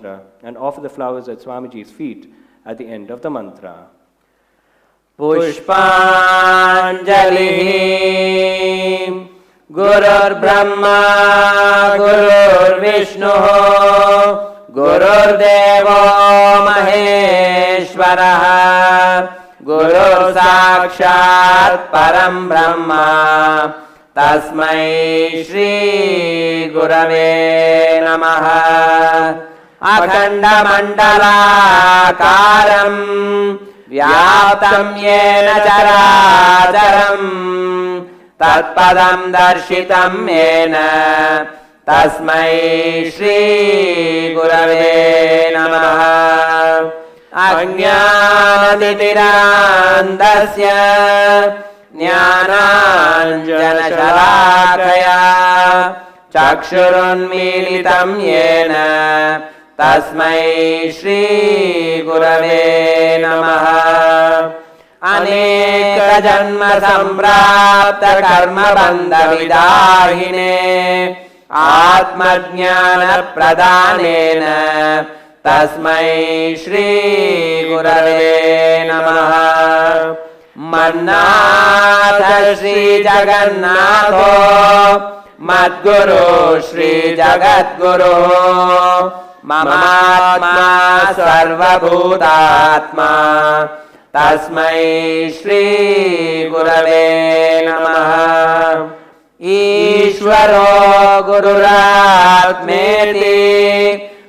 mantra and offer the flowers at Swamiji's feet at the end of the mantra. Pushpanjali Gurur Brahma Gurur Vishnu Gurur Devo Maheshwara Gurur Sakshat Param Brahma Tasmai Shri Gurave Namaha Akhanda Mandalakaram Vyaptam Yena Characharam Tatpadam Darshitam Yena Tasmai Shri Gurave Namaha Ajnanatitirandasya Jnananjanashalakaya Chakshurunmilitam Yena Tasmai Shri Gurave Namaha Aneka Janma Samprapta Karma Bandha Vidahine Atma Jnana Pradhanena Tasmai Shri Gurave Namaha Mannatha Shri Jagannatho Madguru Shri Jagadguru Mamatma Sarvabhutatma Tasmai Shri Gurave Namaha Ishvaro Gururatmeti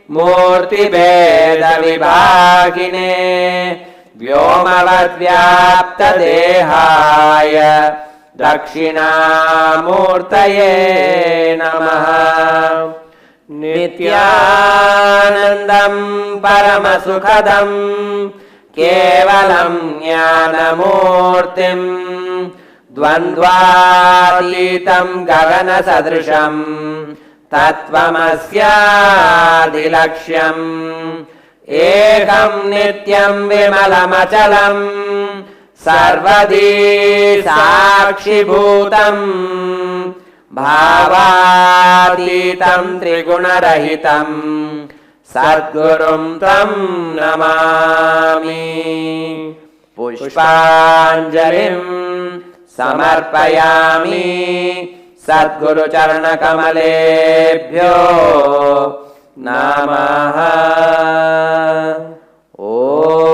Murti Veda Vibhagine Vyomavad Vyapta Dehaya Dakshinamurtaye Namaha Nityanandam Paramasukhadam Kevalam Jnanamurtim Dvandvatitam Gagana Sadrisham Tattvamasyaadilakshyam Ekam Nityam Vimalamachalam Sarvadi Sakshi Bhutam Bhavatitam Trigunarahitam Sadgurum Tam Namami Pushpanjalim Samarpayami Sadguru Charana Kamalebhyo Namaha Om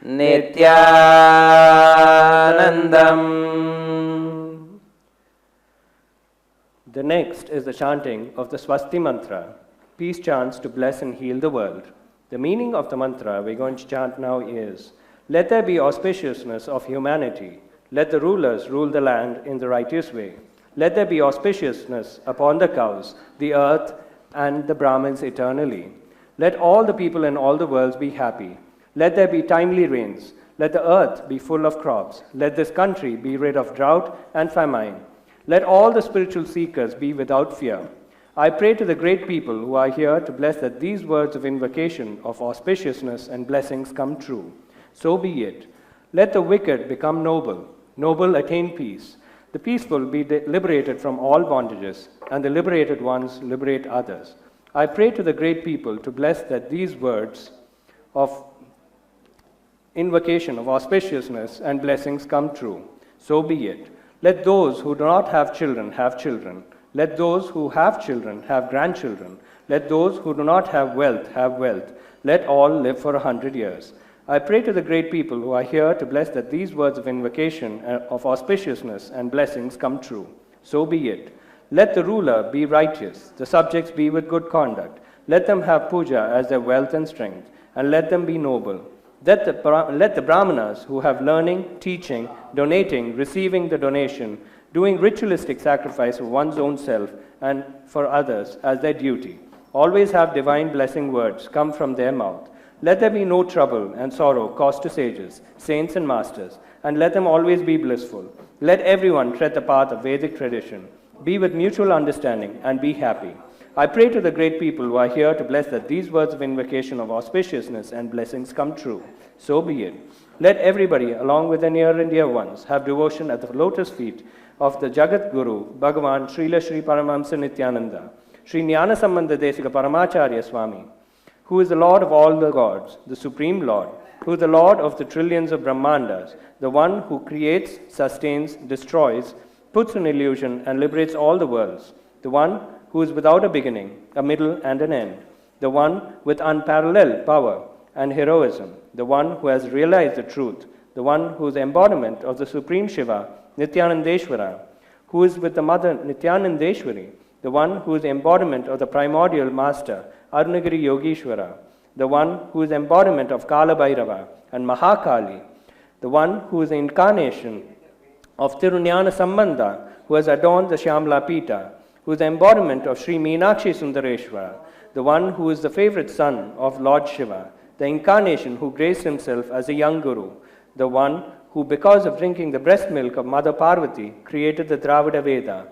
Nityanandam. The next is the chanting of the Swasti mantra, peace chants to bless and heal the world. The meaning of the mantra we're going to chant now is, let there be auspiciousness of humanity. Let the rulers rule the land in the righteous way. Let there be auspiciousness upon the cows, the earth, and the Brahmins eternally. Let all the people in all the worlds be happy. Let there be timely rains. Let the earth be full of crops. Let this country be rid of drought and famine. Let all the spiritual seekers be without fear. I pray to the great people who are here to bless that these words of invocation of auspiciousness and blessings come true. So be it. Let the wicked become noble. Noble attain peace. The peaceful be liberated from all bondages, and the liberated ones liberate others. I pray to the great people to bless that these words of invocation of auspiciousness and blessings come true. So be it. Let those who do not have children have children. Let those who have children have grandchildren. Let those who do not have wealth have wealth. Let all live for 100 years. I pray to the great people who are here to bless that these words of invocation of auspiciousness and blessings come true. So be it. Let the ruler be righteous, the subjects be with good conduct. Let them have puja as their wealth and strength, and let them be noble. Let the brahmanas who have learning, teaching, donating, receiving the donation, doing ritualistic sacrifice of one's own self and for others as their duty, always have divine blessing words come from their mouth. Let there be no trouble and sorrow caused to sages, saints and masters, and let them always be blissful. Let everyone tread the path of Vedic tradition, be with mutual understanding, and be happy. I pray to the great people who are here to bless that these words of invocation of auspiciousness and blessings come true. So be it. Let everybody, along with the near and dear ones, have devotion at the lotus feet of the Jagat Guru, Bhagavan Srila Sri Paramahamsa Nityananda. Sri Jnana Sambandha Desika Paramacharya Swami, who is the Lord of all the gods, the Supreme Lord, who is the Lord of the trillions of Brahmandas, the one who creates, sustains, destroys, puts in illusion and liberates all the worlds, the one who is without a beginning, a middle and an end, the one with unparalleled power and heroism, the one who has realized the truth, the one who is the embodiment of the Supreme Shiva, Nityanandeshwara, who is with the Mother Nityanandeshwari, the one who is the embodiment of the primordial Master, Arunagiri Yogeshwara, the one who is the embodiment of Kala Bhairava and Mahakali, the one who is the incarnation of Tirunjana Sambandha, who has adorned the Shyamala Pita, who is the embodiment of Sri Meenakshi Sundareshwara, the one who is the favorite son of Lord Shiva, the incarnation who graced himself as a young guru, the one who, because of drinking the breast milk of Mother Parvati, created the Dravida Veda,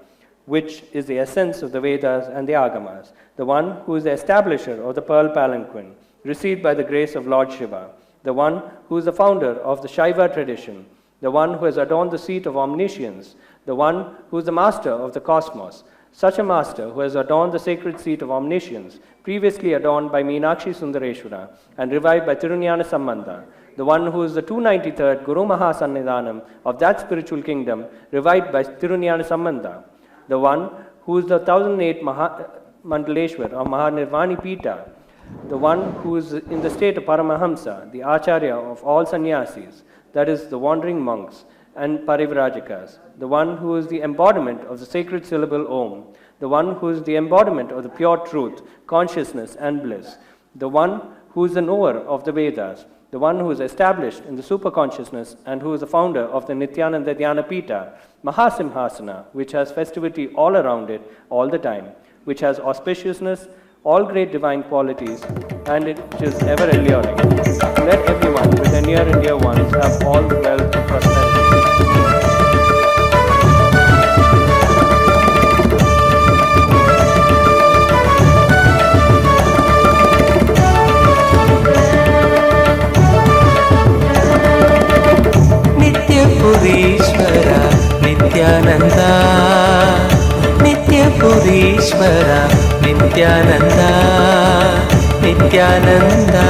which is the essence of the Vedas and the Agamas, the one who is the establisher of the Pearl Palanquin, received by the grace of Lord Shiva, the one who is the founder of the Shaiva tradition, the one who has adorned the seat of omniscience, the one who is the master of the cosmos, such a master who has adorned the sacred seat of omniscience, previously adorned by Meenakshi Sundareshwara and revived by Tirunjana Sambandha, the one who is the 293rd Guru Mahasannidhanam of that spiritual kingdom, revived by Tirunjana Sambandha, the one who is the 1008 Mandaleshwar of Mahanirvani Pita, the one who is in the state of Paramahamsa, the Acharya of all sannyasis, that is, the wandering monks and Parivrajakas, the one who is the embodiment of the sacred syllable Om, the one who is the embodiment of the pure truth, consciousness and bliss, the one who is the knower of the Vedas, the one who is established in the superconsciousness and who is the founder of the Nityananda Dhyana Pita, Mahasimhasana, which has festivity all around it all the time, which has auspiciousness, all great divine qualities, and it is ever alluring. Let everyone with their near and dear ones have all the wealth and prosperity. Nityapurishwara Nityananda, Nityapurishwara Nityananda, Nityananda,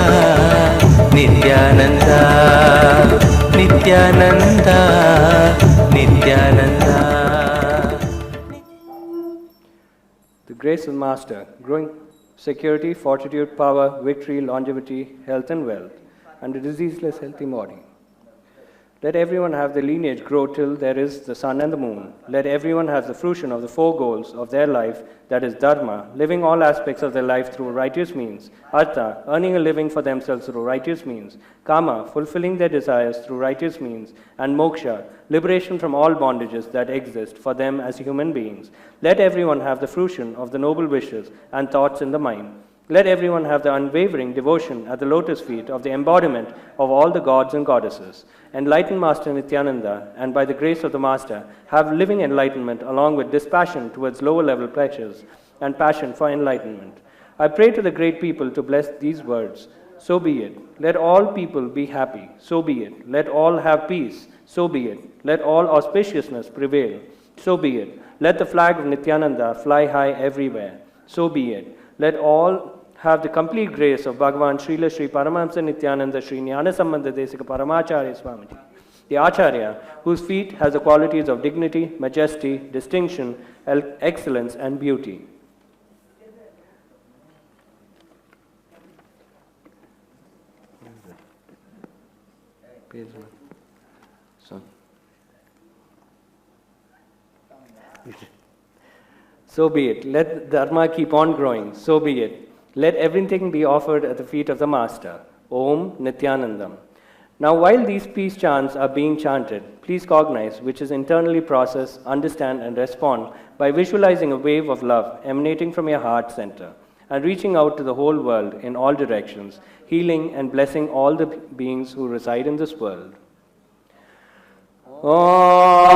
Nityananda, Nityananda, Nityananda. The grace of Master, growing security, fortitude, power, victory, longevity, health and wealth, and a diseaseless healthy body. Let everyone have the lineage grow till there is the sun and the moon. Let everyone have the fruition of the four goals of their life, that is dharma, living all aspects of their life through righteous means, artha, earning a living for themselves through righteous means, kama, fulfilling their desires through righteous means, and moksha, liberation from all bondages that exist for them as human beings. Let everyone have the fruition of the noble wishes and thoughts in the mind. Let everyone have the unwavering devotion at the lotus feet of the embodiment of all the gods and goddesses. Enlightened Master Nityananda, and by the grace of the Master, have living enlightenment along with dispassion towards lower level pleasures and passion for enlightenment. I pray to the great people to bless these words. So be it. Let all people be happy. So be it. Let all have peace. So be it. Let all auspiciousness prevail. So be it. Let the flag of Nityananda fly high everywhere. So be it. Let all have the complete grace of Bhagavan Srila Sri Paramahamsa Nityananda Sri Jnana Sambandha Desika Paramacharya Swamiji, the Acharya, whose feet has the qualities of dignity, majesty, distinction, excellence, and beauty. So be it. Let Dharma keep on growing. So be it. Let everything be offered at the feet of the Master. Om Nityanandam. Now, while these peace chants are being chanted, please cognize which is internally process, understand, and respond by visualizing a wave of love emanating from your heart center and reaching out to the whole world in all directions, healing and blessing all the beings who reside in this world. Om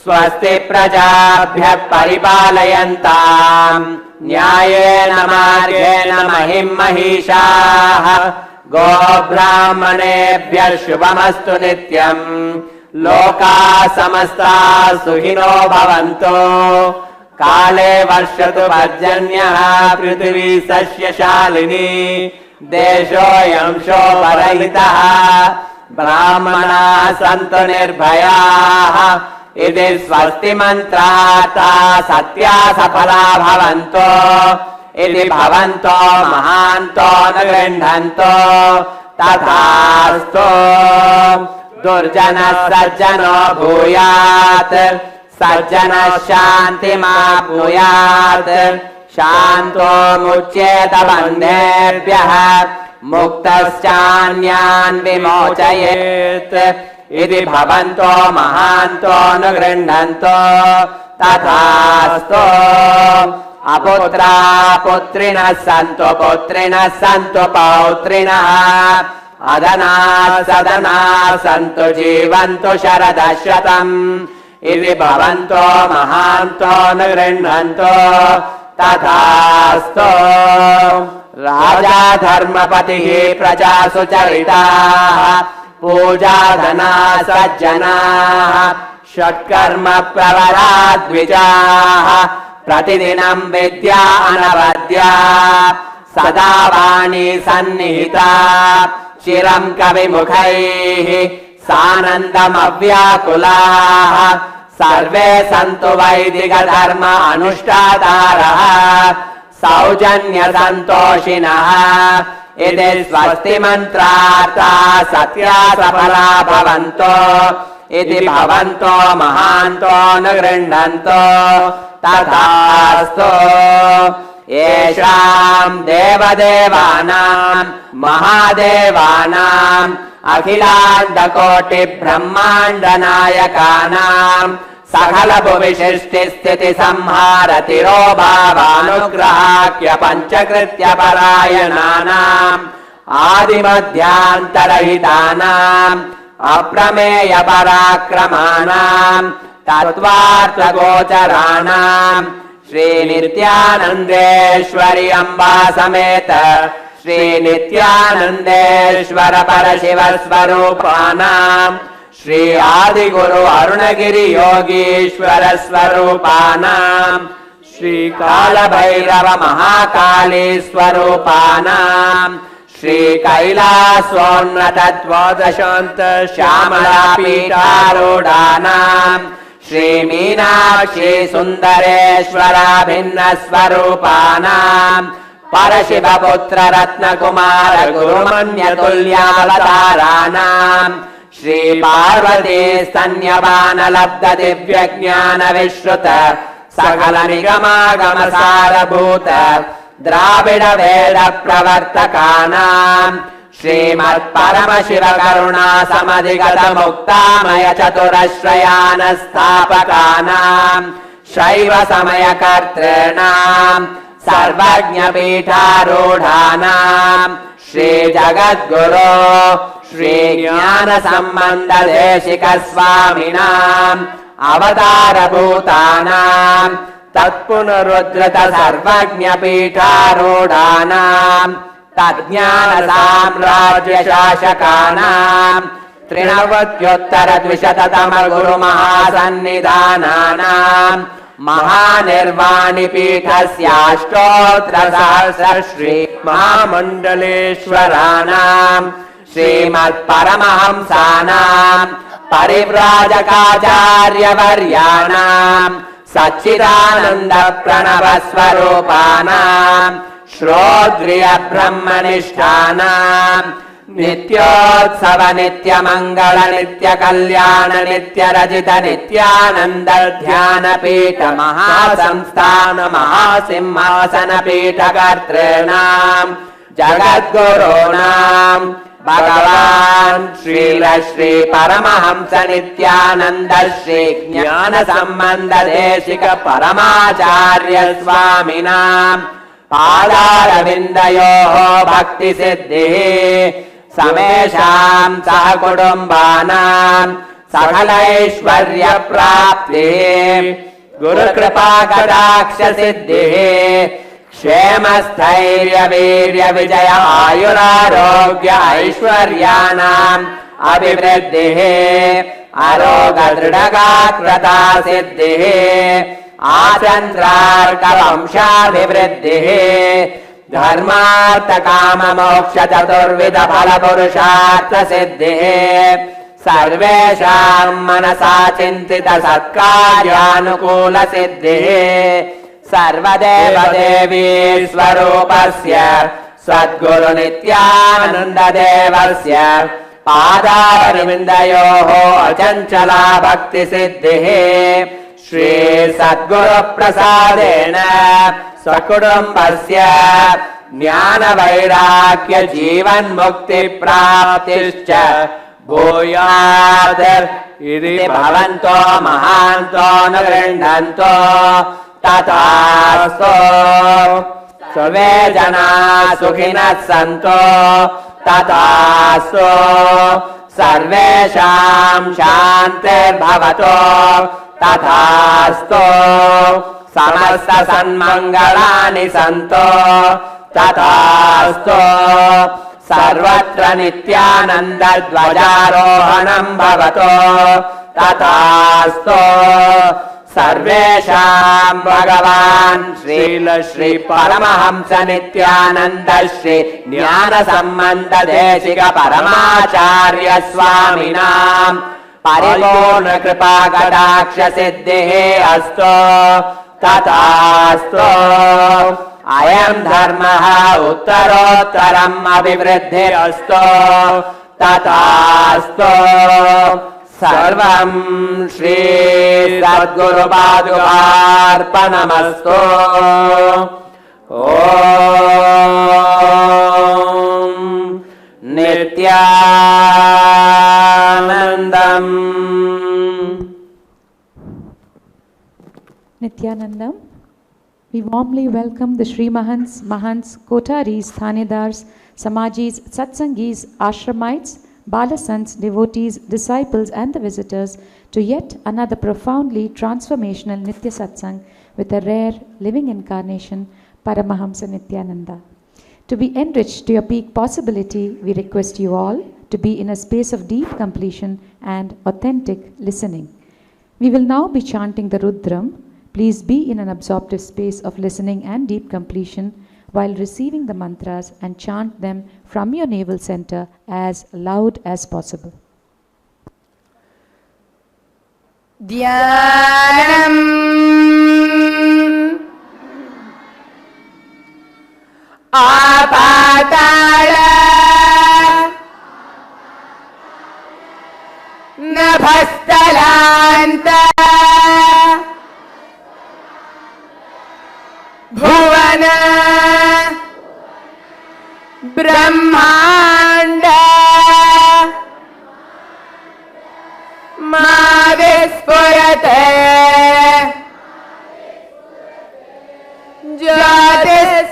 Swasti prajabhyah paripalayantam Nyayena margena mahim mahishaah Go brahmanebhyah shubhamastu nityam लोका समस्ता सुखिनो भवन्तु काले वर्षतु पर्जन्यः पृथिवी सस्यशालिनी देशोऽयं शोभरहितः ब्राह्मणाः सन्तु निर्भयाः इति स्वस्ति मन्त्रार्था सत्या सफला भवन्तो इति भवन्तो महान्तो न गृह्णन्तो तथास्तु दुर्जनः सज्जनो भूयात् सज्जनः शान्तिमाप्नुयात् शान्तो मुच्येत बन्धेभ्यः मुक्तश्चान्यान् विमोचयेत् इति भवन्तो महान्तो न गृह्णन्तो तथास्तु अपुत्रा पुत्रिणः सन्तु पौत्रिणः अदनाः सदनाः सन्तु जीवन्तु शरदः शतम् इति भवन्तो महान्तो न गृह्णन्तो तथास्तु राजा धर्मपतिः प्रजासु चरिताः पूजाधनाः सज्जनाः षट्कर्म प्रवरा द्विजाः प्रतिदिनं विद्या अनवद्या सदा वाणी सन्निहिता चिरं कविमुखैः सानन्दमव्याकुलाः सर्वे सन्तु वैदिकधर्म अनुष्ठातारः सौजन्यसन्तोषिणः इति स्वस्ति मन्त्रार्था सत्या सफला भवन्तो इति भवन्तो महान्तो न गृह्णन्तो तथास्तु येषां देवदेवानां महादेवानाम् अखिलाण्डकोटि ब्रह्माण्डनायकानां सकल भुविशिष्टिस्थिति संहारतिरोभावानुग्रहाख्य पञ्चकृत्य परायणानाम् आदिमध्यान्तरहितानाम् अप्रमेय पराक्रमाणाम् तत्त्वार्थगोचराणाम् श्रीनित्यानन्देश्वरि अम्बा समेत श्रीनित्यानन्देश्वर परशिव स्वरूपानाम् श्री आदिगुरु अरुणगिरि योगीश्वर स्वरूपानाम् श्री कालभैरव महाकाली स्वरूपानाम् श्री कैलासोन्नत द्वादशान्त श्यामला पीठारूढानाम् श्री मीनाक्षी सुन्दरेश्वरा भिन्न स्वरूपानाम् परशिवपुत्र रत्नकुमार गुरुमन्यतुल्यावताराणाम् श्री पार्वती स्तन्यपान लब्ध दिव्य ज्ञान विश्रुत सकल निगमागम सारभूत द्राविड वेद प्रवर्तकानाम् श्रीमत् परमशिव करुणा समधिगत मुक्तामय चतुरश्रयान स्थापकानाम् शैव समय कर्तॄणाम् सर्वज्ञ पीठारूढानाम् श्री जगद्गुरो श्री ज्ञान संबंध देशिक स्वामिनाम् अवतार भूतानाम् तत्पुनरुद्धृत सर्वज्ञ पीठारूढानाम् तज्ज्ञान साम्राज्य शासकानाम् 93 गुरु महासन्निधानानाम् महानिर्वाणि पीठस्याष्टोत्तर सहस्र श्री महामण्डलेश्वराणाम् श्रीमत् परमहंसानाम् परिव्राजकाचार्यवर्याणाम् सच्चिदानन्द प्रणव स्वरूपानाम् श्रोत्रिय ब्रह्मनिष्ठानाम् नित्योत्सव नित्य मंगल नित्य कल्याण नित्य रजित नित्यानंद ध्यान पीठ महासंस्थान महासिंहासन पीठ कर्तॄणाम् जगद्गुरूणाम् भगवान् श्री परमहंस नित्यानंद श्री ज्ञान संबंध देशिक परमाचार्य स्वामिनाम् पादारविन्दयोः भक्ति सिद्धिः समेषाम् सह कुटुम्बानाम् सकलैश्वर्य प्राप्तिः गुरुकृपा कटाक्ष सिद्धिः क्षेम स्थैर्य वीर्य विजय आयुरारोग्य ऐश्वर्याणाम् अभिवृद्धिः आरोगदृढगात्रता सिद्धिः आचन्द्रार्कवंशाभिवृद्धिः धर्मार्थकाममोक्ष चतुर्विध फलपुरुषार्थ सिद्धिः सर्वेषां मनसा चिन्तित सत्कार्यानुकूल सिद्धिः सर्वदेव देवी स्वरूपस्य सद्गुरु नित्यानन्ददेवस्य पादारविन्दयोः अचञ्चला भक्ति सिद्धिः श्री सद्गुरु प्रसादेन सकुटुम्बस्य ज्ञान वैराग्य जीवन मुक्ति प्राप्तिश्च भूयात् इति भवन्तो महान्तो न गृह्णन्तो तथास्तु सर्वे जना सुखिनः सन्तो तथास्तु सर्वेषां शान्तिर्भवतु तथास्तु समस्त सन्मङ्गलानि सन्तो तथास्तु सर्वत्र नित्यानन्दध्वजारोहणं भवतु तथास्तु सर्वेषां भगवान् श्री परमहंस नित्यानन्द श्री ज्ञान संबंध देशिक परमाचार्य स्वामिनां परिपूर्ण कृपा कटाक्ष सिद्धिः अस्तु तथास्तु अयं धर्मः उत्तरोत्तरम् अभिवृद्धिरस्तु तथास्तु सर्वं श्री सद्गुरुपादुकार्पणमस्तु ॐ नित्यानन्दम् Nityanandam. We warmly welcome the Sri Mahants, Mahants, Kotaris, Thanedars, Samajis, Satsangis, Ashramites, Balasants, devotees, disciples and the visitors to yet another profoundly transformational Nitya Satsang with a rare living incarnation, Paramahamsa Nityananda. To be enriched to your peak possibility, we request you all to be in a space of deep completion and authentic listening. We will now be chanting the Rudram. Please be in an absorptive space of listening and deep completion while receiving the mantras and chant them from your navel center as loud as possible. Dhyanam Apatala Nabhastalanta Bhuvana Brahmanda Mavispurate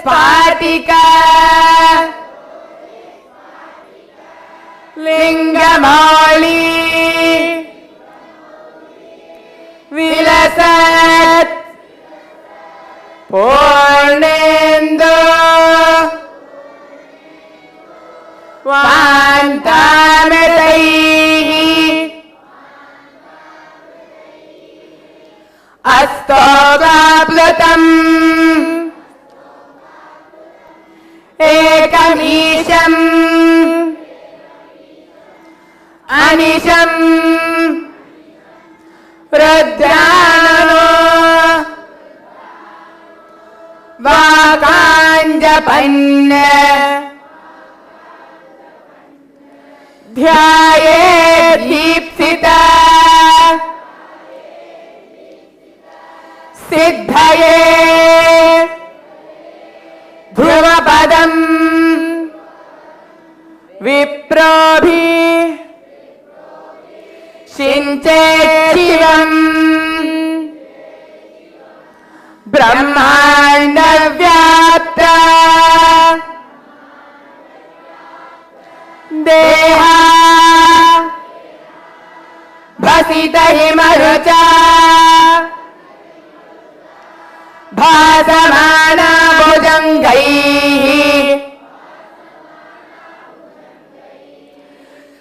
Jyotispatika Lingamoli Vilasat Purnendo Vantametaihi Astogaplutam Ekamisham Anisham Rudrano Vakanjapanna Dhyaye Deepsita Siddhaye Dhruvapadam Viprabhi Shinche Shivam Brahmanda Vyapta Deha Bhasita Himarucha Bhasamana Bhujangaihi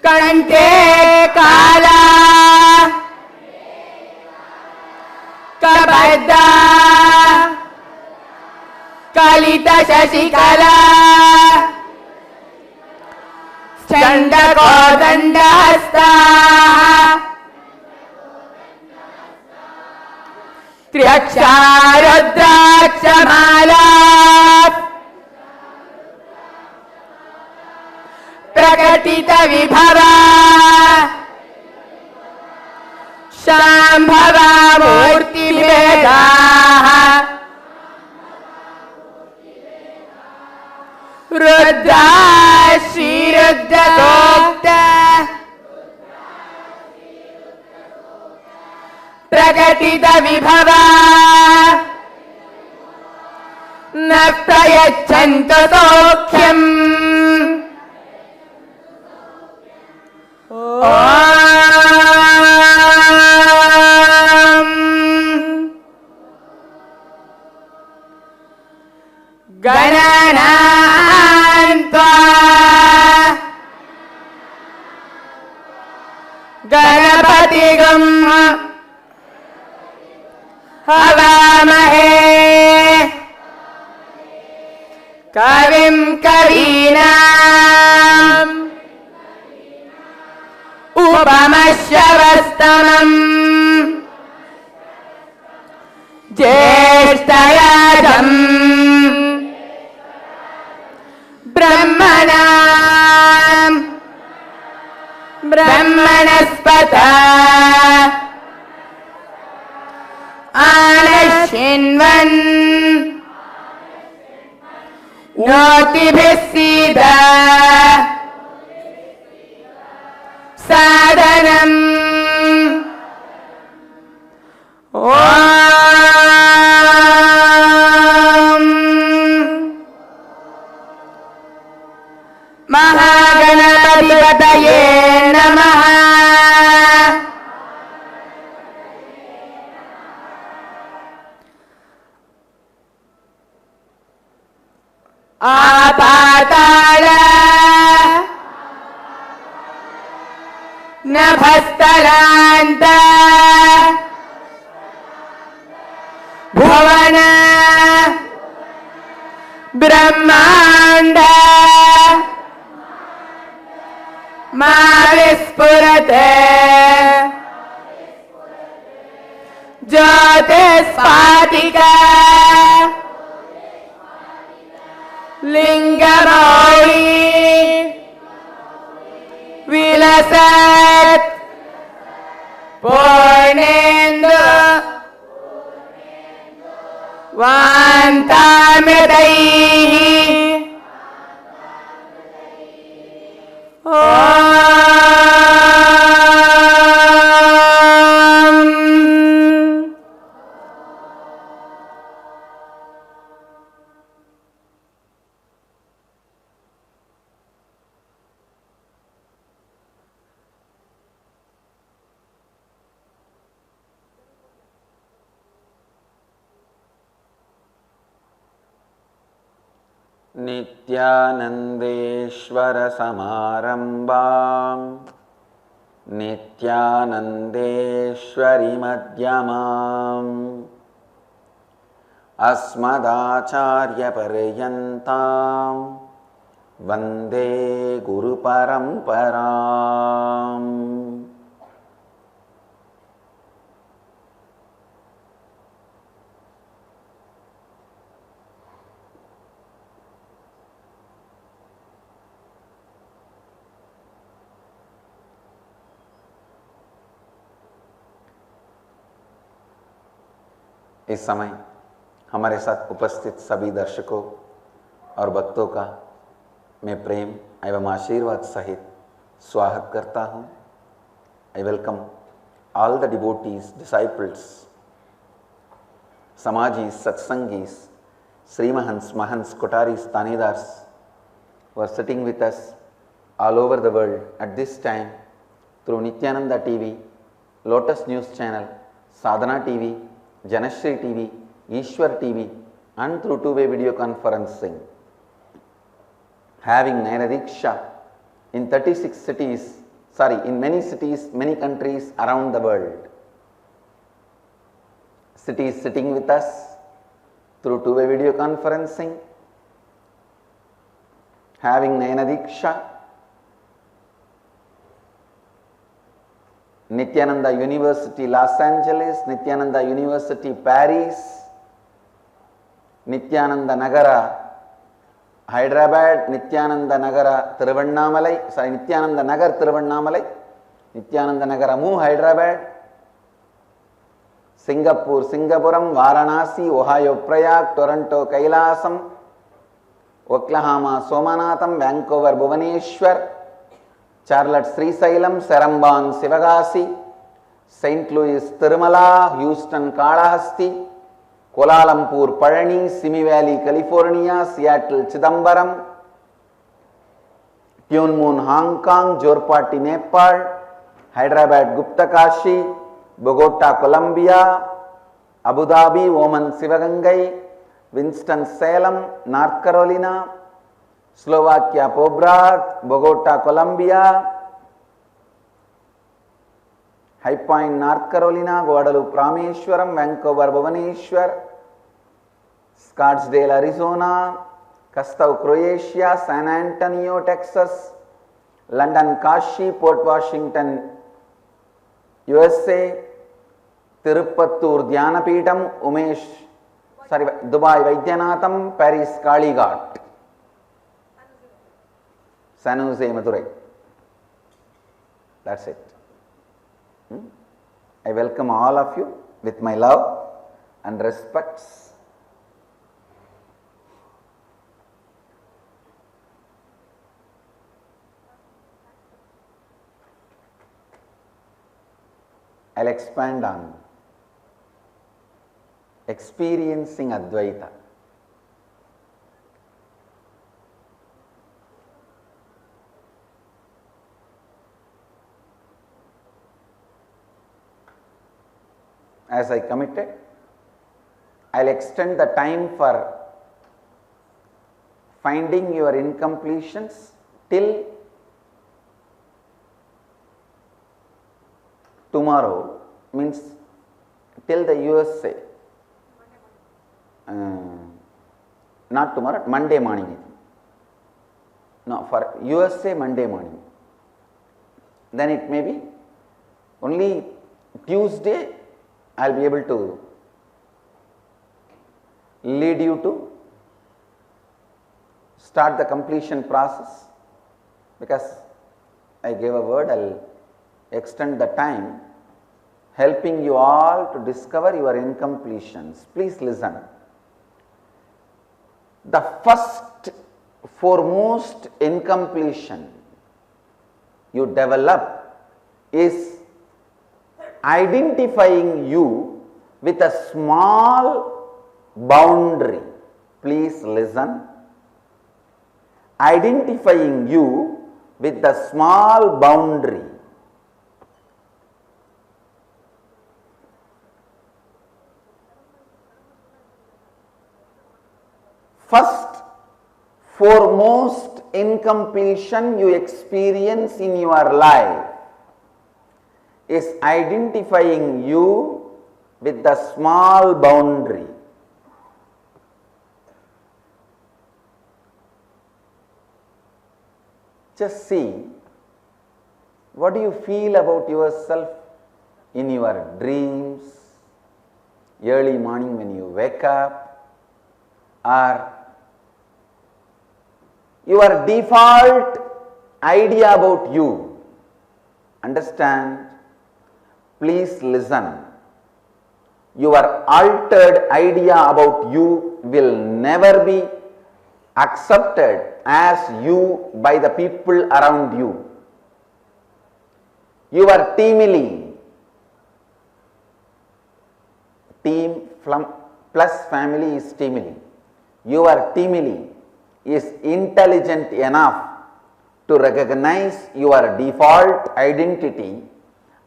Kante Kala कलित Sasikala चण्डकोदण्डहस्ता त्र्यक्षा रुद्राक्षमाला प्रकटित विभवा शाम्भवा मूर्तिभेदाः Rudra श्रीरुद्रसूक्त प्रकटित विभवा न प्रयच्छन्तु सौख्यम् गणनान्त्वा गणपतिगं हवामहे कविं कवीनाम् उपमश्रवस्तमम् ज्येष्ठराजम् ब्रह्मणाम् ब्रह्मणस्पत आनश्चिन्वन् नोतिभिः सीद साधनम् ॐ महागणपतये नमः। आपाताल नभस्तरान्त भुवन ब्रह्माण्ड मा विस्फुरते ज्योतिस्फाटिका लिंगमौळी विलसत् पूर्णेन्दु वान्तामृतैः नित्यानन्देश्वर समारम्भाम् नित्यानन्देश्वरि मध्यमाम् अस्मदाचार्यपर्यन्ताम् वन्दे गुरुपरम्पराम्। इस समय हमारे साथ उपस्थित सभी दर्शकों और भक्तों का मैं प्रेम एवं आशीर्वाद सहित स्वागत करता हूँ। I welcome all the devotees, disciples, Samajis, Satsangis, Srimahans, Mahants, Kotaris, Tanedars who are sitting with us all over the world at this time through Nityananda TV, Lotus News Channel, Sadhana TV, Janashri TV, Ishwar TV and through two-way video conferencing. Having Nainadiksha in 36 cities, in many cities, many countries around the world. Cities sitting with us through two-way video conferencing, having Nayana Diksha, Nityananda University Los Angeles, Nityananda University Paris, Nityananda Nagara Hyderabad, Nityananda Nagara Thiruvannamalai, sorry, Nityananda Nagar Thiruvannamalai, Nityananda Nagaramu Hyderabad, Singapore Singapuram, Varanasi, Ohio Prayag, Toronto Kailasam, Oklahoma Somanatham, Vancouver Bhubaneswar, Charlotte Srisailam, Seremban Sivagasi, St. Louis Tirumala, Houston Kalahasti, Kuala Lumpur Palani, Simi Valley California, Seattle Chidambaram, Tuen Mun Hong Kong, Jorpati Nepal, Hyderabad Gupta Kashi, Bogota Colombia, Abu Dhabi Oman Sivagangai, Winston-Salem North Carolina, Slovakia Pobrad, Bogota Colombia, High Point North Carolina, Guadalupe Rameshwaram, Vancouver Bhubaneswar, Scottsdale Arizona, Kastau Croatia, San Antonio Texas, London Kashi, Port Washington USA, Tirupattur Dhyanapitham, Dubai Vaidyanatham, Paris Kalighat, San Jose Madurai. That's it. I welcome all of you with my love and respects. I'll expand on experiencing Advaita. As I committed, I'll extend the time for finding your incompletions till tomorrow, means till the USA, not tomorrow, Monday morning. No, for USA Monday morning. Then it may be only Tuesday I will be able to lead you to start the completion process, because I gave a word, I will extend the time helping you all to discover your incompletions. Please listen. The first foremost incompletion you develop is identifying you with a small boundary. Please listen. Identifying you with the small boundary. First foremost incompletion you experience in your life is identifying you with the small boundary. Just see, what do you feel about yourself in your dreams, early morning when you wake up, or your default idea about you? Understand? Please listen. Your altered idea about you will never be accepted as you by the people around you. Your teamily, team plus family is teamily. Your teamily is intelligent enough to recognize your default identity,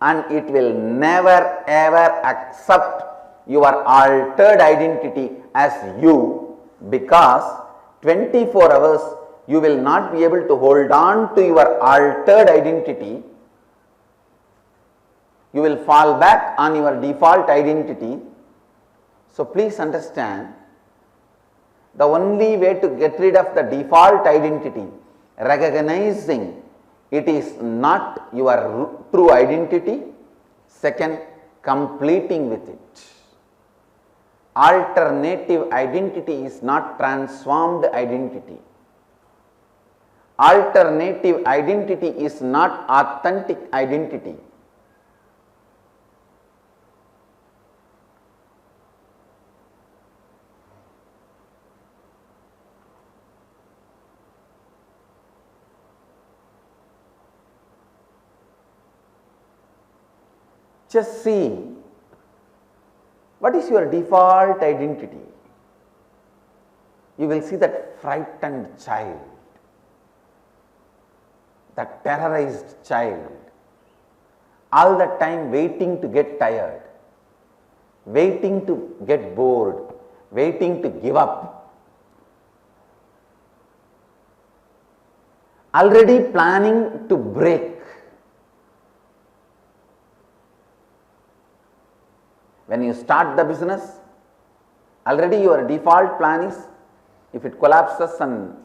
and it will never ever accept your altered identity as you, because 24 hours you will not be able to hold on to your altered identity. You will fall back on your default identity. So please understand, The only way to get rid of the default identity, recognizing it is not your true identity. Second, completing with it. Alternative identity is not transformed identity. Alternative identity is not authentic identity. Just see, what is your default identity? You will see that frightened child, that terrorized child, all the time waiting to get tired, waiting to get bored, waiting to give up, already planning to break. When you start the business, already your default plan is, if it collapses and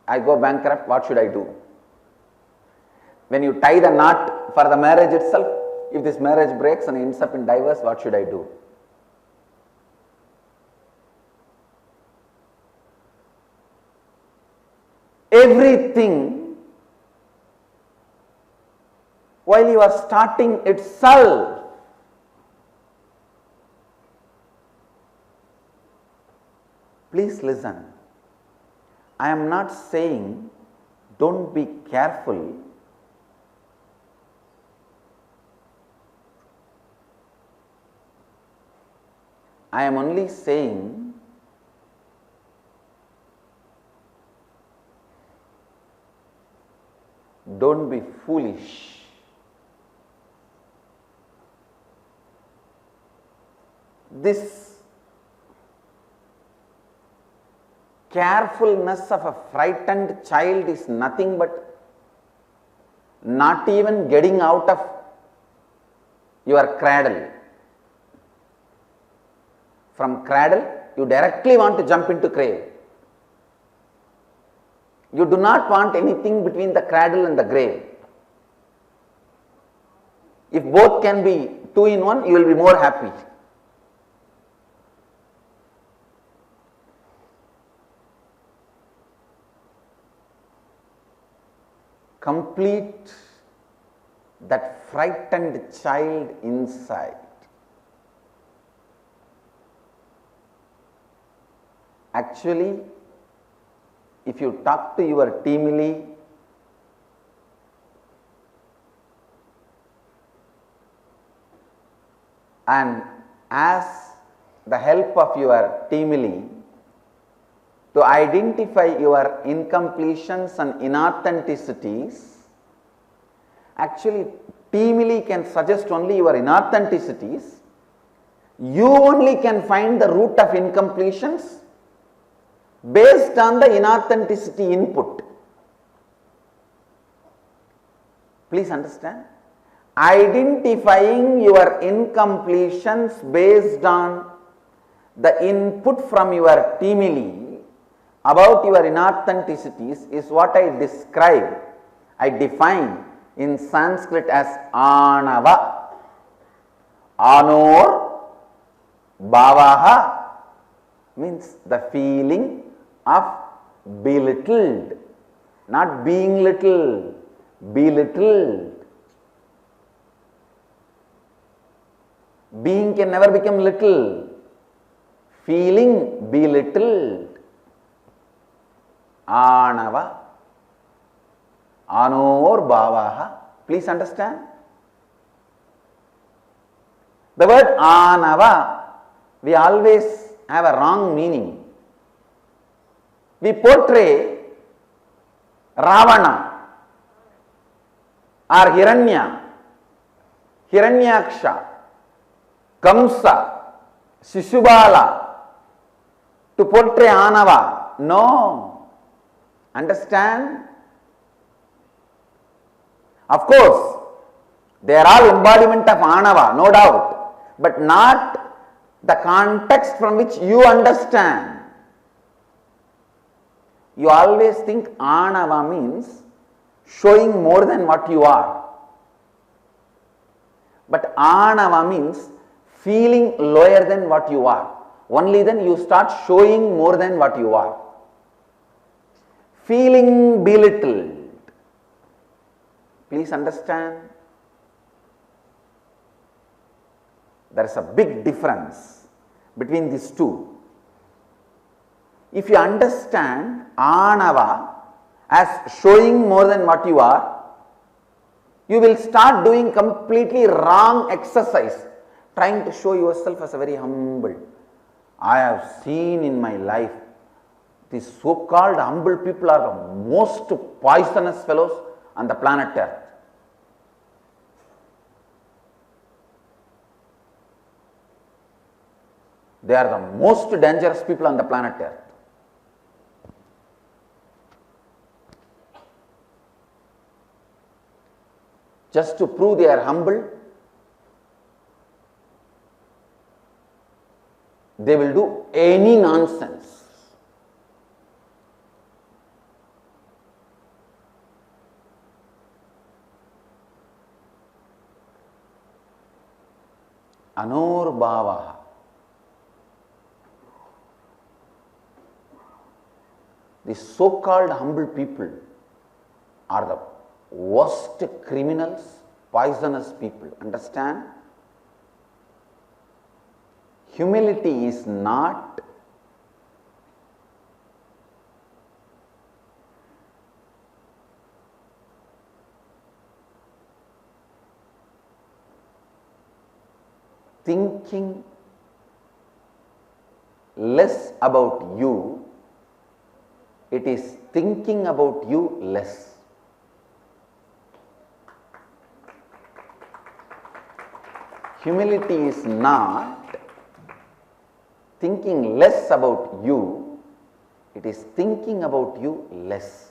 I go bankrupt, what should I do? When you tie the knot for the marriage itself, if this marriage breaks and ends up in divorce, what should I do? Everything, while you are starting itself, please listen. I am not saying don't be careful. I am only saying don't be foolish. This carefulness of a frightened child is nothing but not even getting out of your cradle. From cradle, you directly want to jump into grave. You do not want anything between the cradle and the grave. If both can be two in one, you will be more happy. Complete that frightened child inside. Actually, if you talk to your teamily, and ask the help of your teamily to identify your incompletions and inauthenticities, actually teamily can suggest only your inauthenticities. You only can find the root of incompletions based on the inauthenticity input. Please understand. Identifying your incompletions based on the input from your teamily about your inauthenticities is what I describe, I define in Sanskrit as anava. Anor bhavaha means the feeling of belittled, not being little, belittled. Being can never become little, feeling belittled. Anava, anor bhavaha. Please understand. The word anava, we always have a wrong meaning. We portray Ravana or Hiranya, Hiranyaksha, Kamsa, Shishubala to portray Anava. No. Understand? Of course, they are all embodiment of Anava, no doubt, but not the context from which you understand. you always think Anava means showing more than what you are. But Anava means feeling lower than what you are. Only then you start showing more than what you are. Feeling belittled. Please understand. There is a big difference between these two. If you understand Anava as showing more than what you are, you will start doing completely wrong exercise, trying to show yourself as a very humble. I have seen in my life, these so-called humble people are the most poisonous fellows on the planet Earth. They are the most dangerous people on the planet Earth. Just to prove they are humble, they will do any nonsense. Anor Bhavaha. These so-called humble people are the worst criminals, poisonous people. Understand? Humility is not thinking less about you, it is thinking about you less. Humility is not thinking less about you, it is thinking about you less.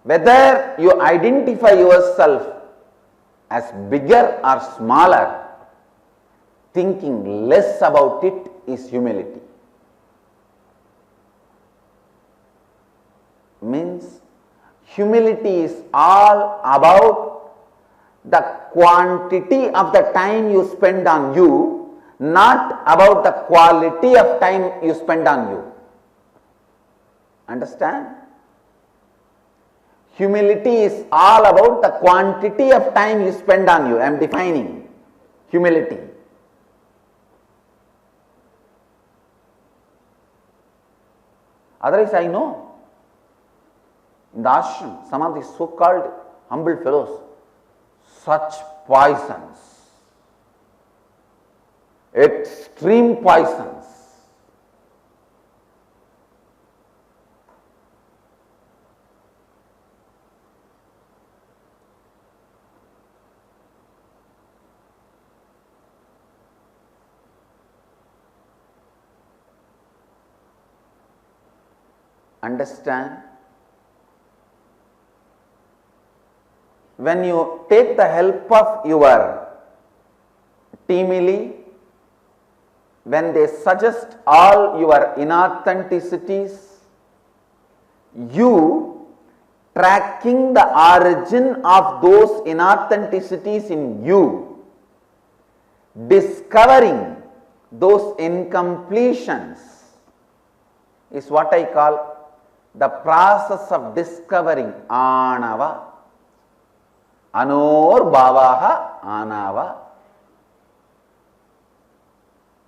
Whether you identify yourself as bigger or smaller, thinking less about it is humility. Means humility is all about the quantity of the time you spend on you, not about the quality of time you spend on you. Understand? Humility is all about the quantity of time you spend on you. I am defining humility. Otherwise, I know in the ashram, some of these so-called humble fellows, such poisons, extreme poisons. Understand? When you take the help of your teamily, when they suggest all your inauthenticities, you tracking the origin of those inauthenticities in you, discovering those incompletions is what I call the process of discovering Anava. Anor Bhavaha Anava.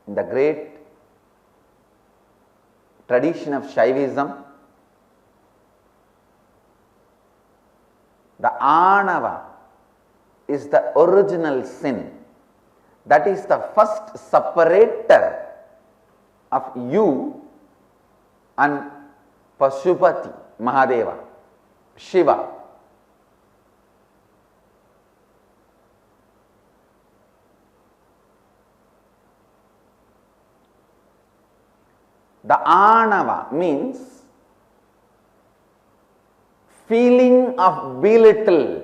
In the great tradition of Shaivism, the Anava is the original sin. That is the first separator of you and Pashupati, Mahadeva, Shiva. The Anava means feeling of belittled.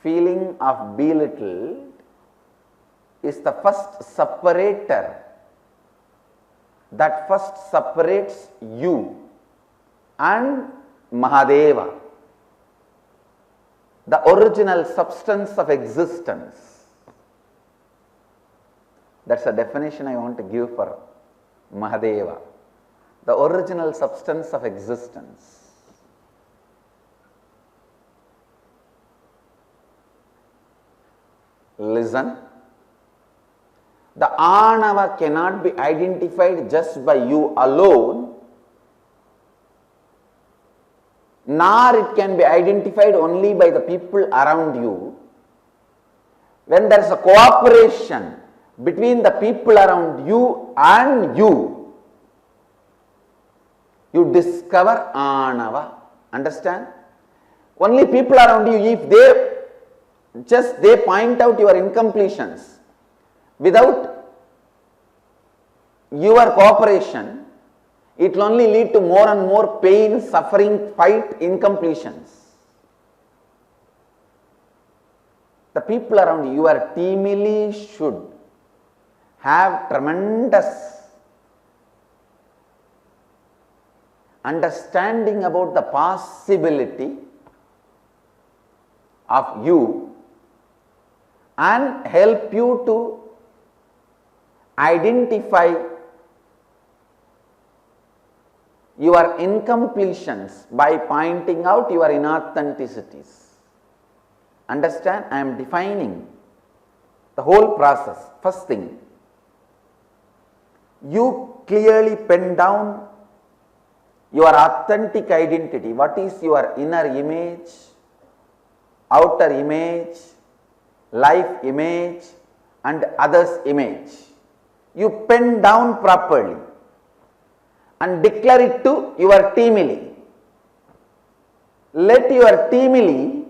feeling of belittled is the first separator that first separates you and Mahadeva, the original substance of existence. That's a definition I want to give for Mahadeva, the original substance of existence. Listen, the Anava cannot be identified just by you alone, nor it can be identified only by the people around you. When there is a cooperation between the people around you and you discover Anava. Understand? Only people around you, if they point out your incompletions without your cooperation, it will only lead to more and more pain, suffering, fight, incompletions. The people around you, your teamily should have tremendous understanding about the possibility of you and help you to identify your incompletions by pointing out your inauthenticities. Understand? I am defining the whole process. First thing, you clearly pen down your authentic identity. What is your inner image, outer image, life image and others image? You pen down properly and declare it to your teamily. Let your teamily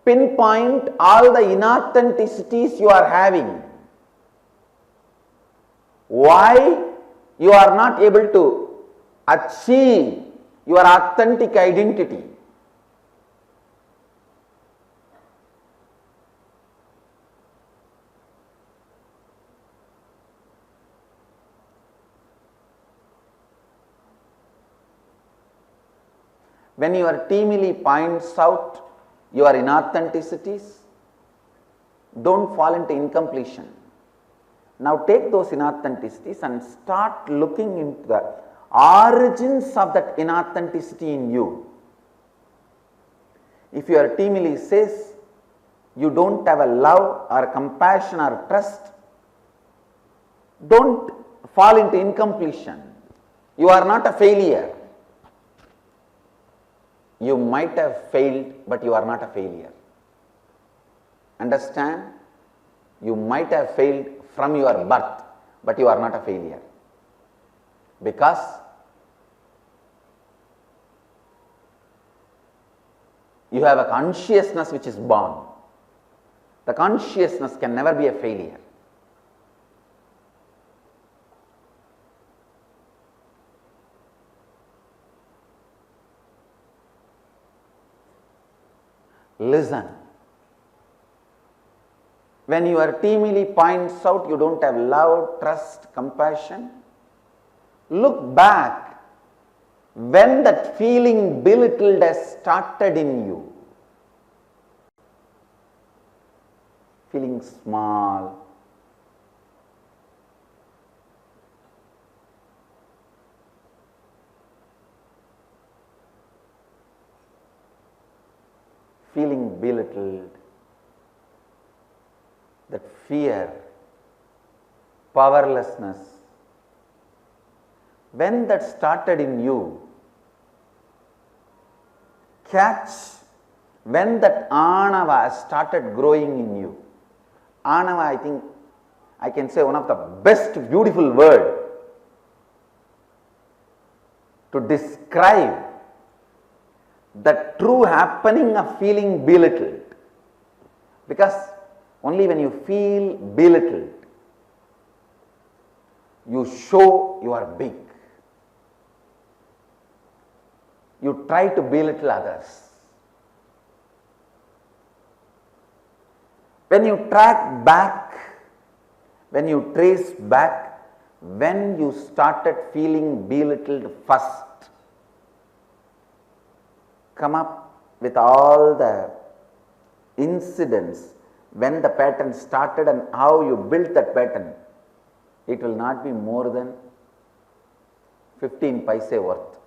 pinpoint all the inauthenticities you are having. Why you are not able to achieve your authentic identity? When your teamily points out your inauthenticities, don't fall into incompletion. Now take those inauthenticities and start looking into the origins of that inauthenticity in you. If your teamily says you don't have a love or compassion or trust, don't fall into incompletion. You are not a failure. You might have failed, but you are not a failure. Understand? You might have failed from your birth, but you are not a failure. Because you have a consciousness which is born. The consciousness can never be a failure. Listen. When your teamily points out you don't have love, trust, compassion, look back when that feeling belittled has started in you. Feeling small, feeling belittled, that fear, powerlessness, when that started in you, catch when that Anava started growing in you. Anava, I think I can say one of the best beautiful word to describe the true happening of feeling belittled. Because only when you feel belittled, you show you are big. You try to belittle others. When you track back, when you trace back, when you started feeling belittled first, come up with all the incidents when the pattern started and how you built that pattern. It will not be more than 15 paise worth.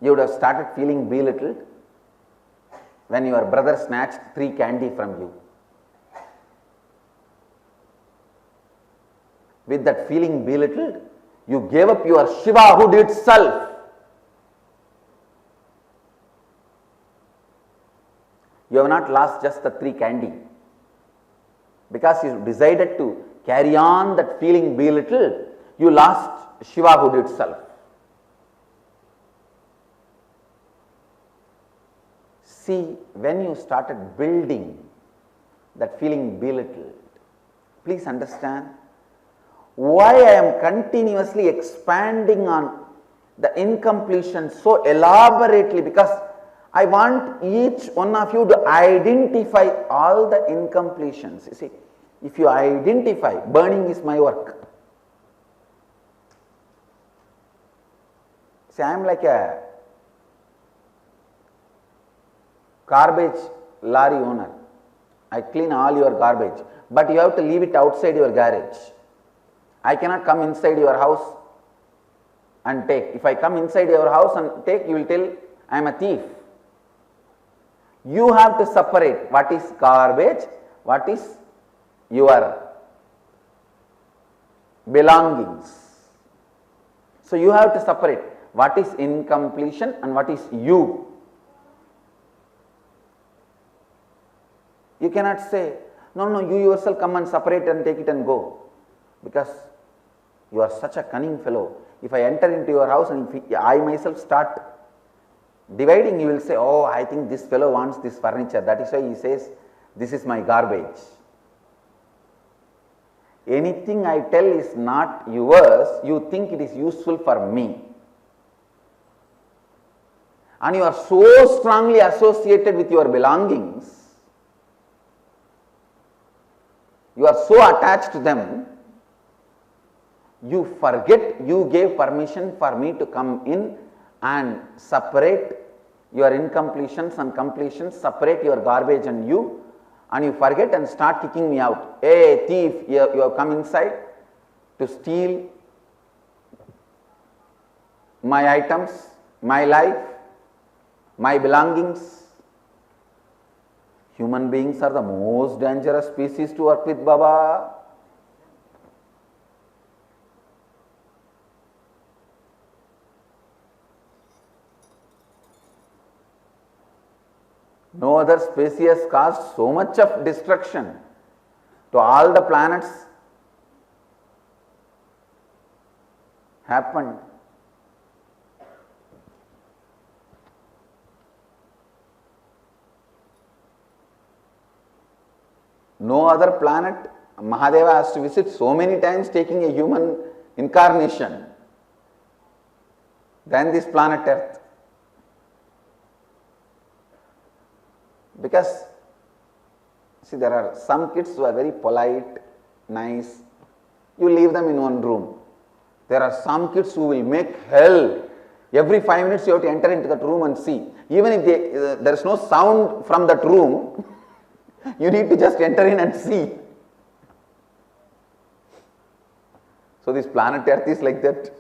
You would have started feeling belittled when your brother snatched 3 candy from you. With that feeling belittled, you gave up your Shivahood itself. You have not lost just the 3 candy. Because you decided to carry on that feeling belittled, you lost Shivahood itself. See, when you started building that feeling belittled, please understand why I am continuously expanding on the incompletion so elaborately, because I want each one of you to identify all the incompletions. You see, if you identify, burning is my work. See, I am like a garbage lorry owner. I clean all your garbage, but you have to leave it outside your garage. I cannot come inside your house and take. If I come inside your house and take, you will tell I am a thief. You have to separate what is garbage, what is your belongings. So you have to separate what is incompletion and what is you. You cannot say, no, you yourself come and separate and take it and go, because you are such a cunning fellow. If I enter into your house and if I myself start dividing, you will say, oh, I think this fellow wants this furniture. That is why he says, this is my garbage. Anything I tell is not yours, you think it is useful for me. And you are so strongly associated with your belongings, you are so attached to them, you forget you gave permission for me to come in and separate your incompletions and completions, separate your garbage and you forget and start kicking me out. Hey thief, you have come inside to steal my items, my life, my belongings. Human beings are the most dangerous species to work with, Baba. No other species caused so much of destruction to all the planets happened. No other planet Mahadeva has to visit so many times, taking a human incarnation, than this planet Earth. Because, see, there are some kids who are very polite, nice, you leave them in one room. There are some kids who will make hell. Every 5 minutes you have to enter into that room and see. Even if there is no sound from that room, you need to just enter in and see. So this planet Earth is like that.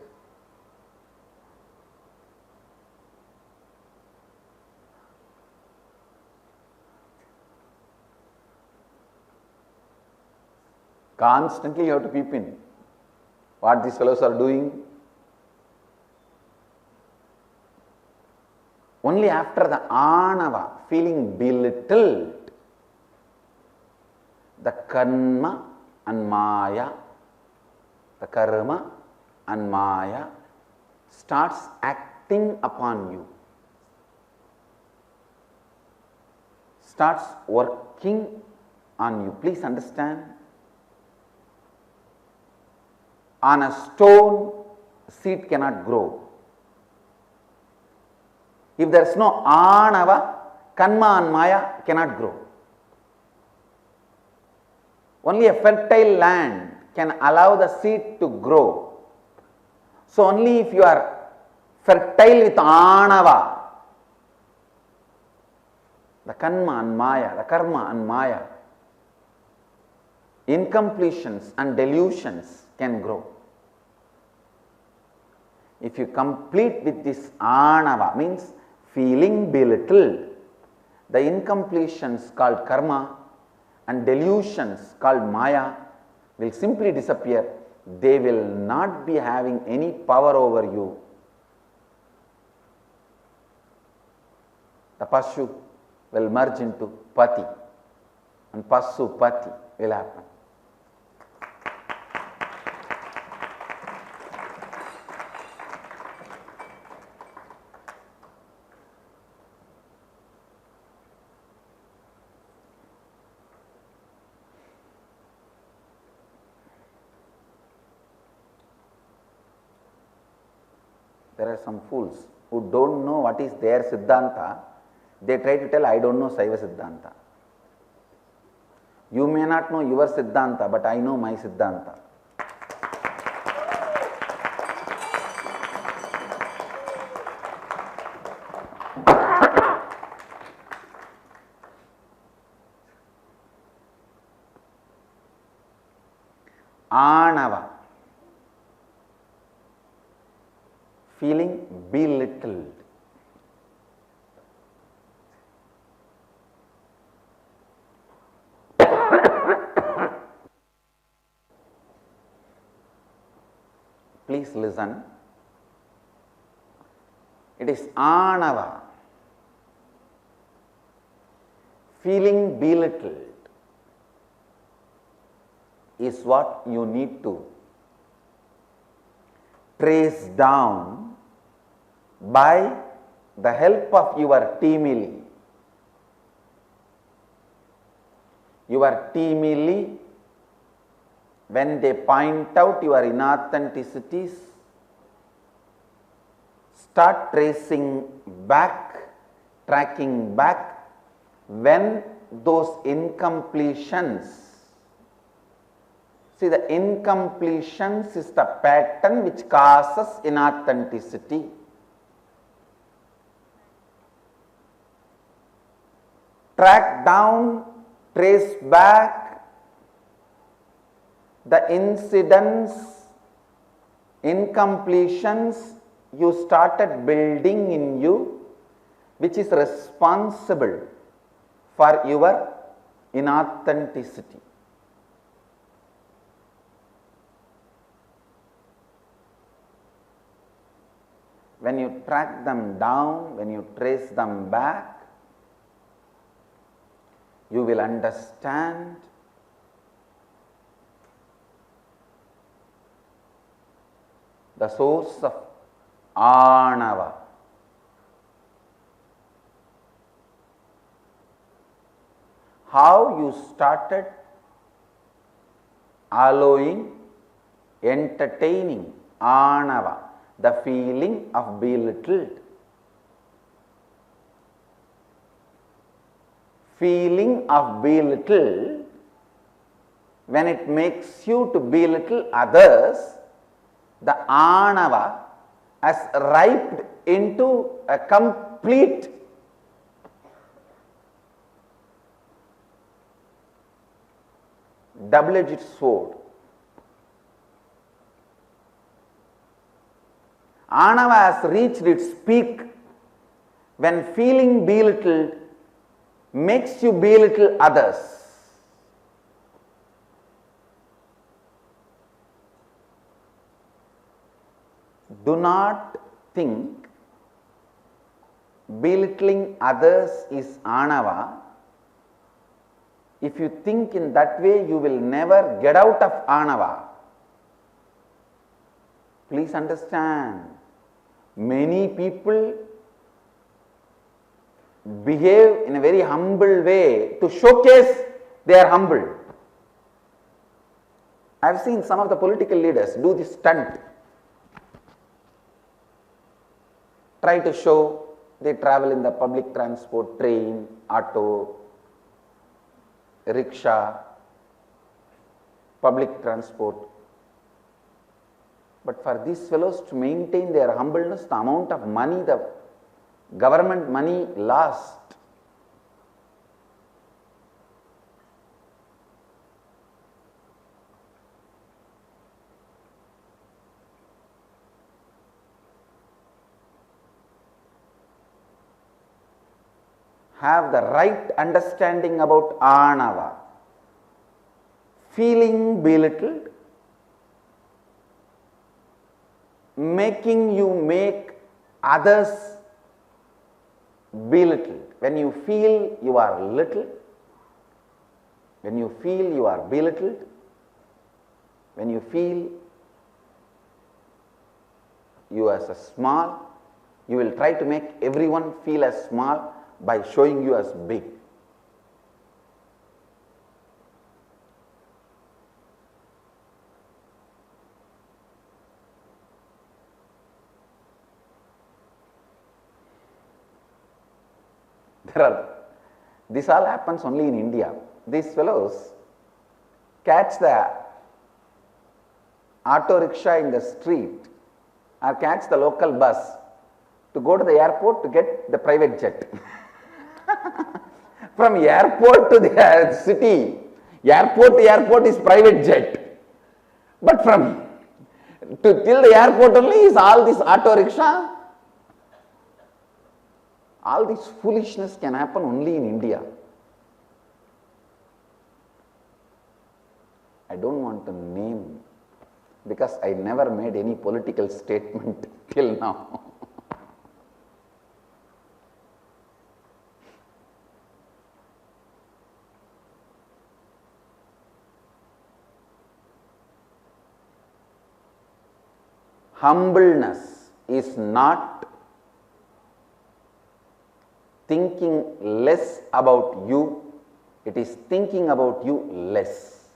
Constantly you have to peep in what these fellows are doing. Only after the anava, feeling belittled, the karma and maya starts acting upon you, starts working on you. Please understand, on a stone, seed cannot grow. If there is no anava, Karma and Maya cannot grow. Only a fertile land can allow the seed to grow. So only if you are fertile with Anava, the karma and Maya, incompletions and delusions can grow. If you complete with this Anava, means feeling belittled, the incompletions called karma and delusions called Maya will simply disappear. They will not be having any power over you. The Pashu will merge into Pati, and Pasu Pati will happen. There are some fools who don't know what is their Siddhanta. They try to tell, I don't know Saiva Siddhanta. You may not know your Siddhanta, but I know my Siddhanta. Anava, feeling belittled. Please listen. It is Anava, feeling belittled, is what you need to trace down by the help of your Timili. Your Timili, when they point out your inauthenticities, start tracing back, tracking back when those incompletions. See, the incompletions is the pattern which causes inauthenticity. Track down, trace back the incidents, incompletions you started building in you, which is responsible for your inauthenticity. When you track them down, when you trace them back, you will understand the source of Anava. How you started allowing, entertaining Anava, the feeling of belittled. Feeling of belittled, when it makes you to belittle others, the Anava has riped into a complete double-edged sword. Anava has reached its peak when feeling belittled makes you belittle others. Do not think belittling others is Anava. If you think in that way, you will never get out of Anava. Please understand, many people behave in a very humble way to showcase they are humble. I have seen some of the political leaders do this stunt. Try to show they travel in the public transport, train, auto, rickshaw, public transport. But for these fellows to maintain their humbleness, the amount of money, the government money lost, have the right understanding about Anava, feeling belittled, making you make others belittled. When you feel you are little, when you feel you are belittled, when you feel you as a small, you will try to make everyone feel as small by showing you as big. This all happens only in India. These fellows catch the auto rickshaw in the street or catch the local bus to go to the airport to get the private jet. From airport to the city, airport to airport is private jet. But from till the airport only is all this auto rickshaw. All this foolishness can happen only in India. I don't want to name because I never made any political statement till now. Humbleness is not thinking less about you, it is thinking about you less.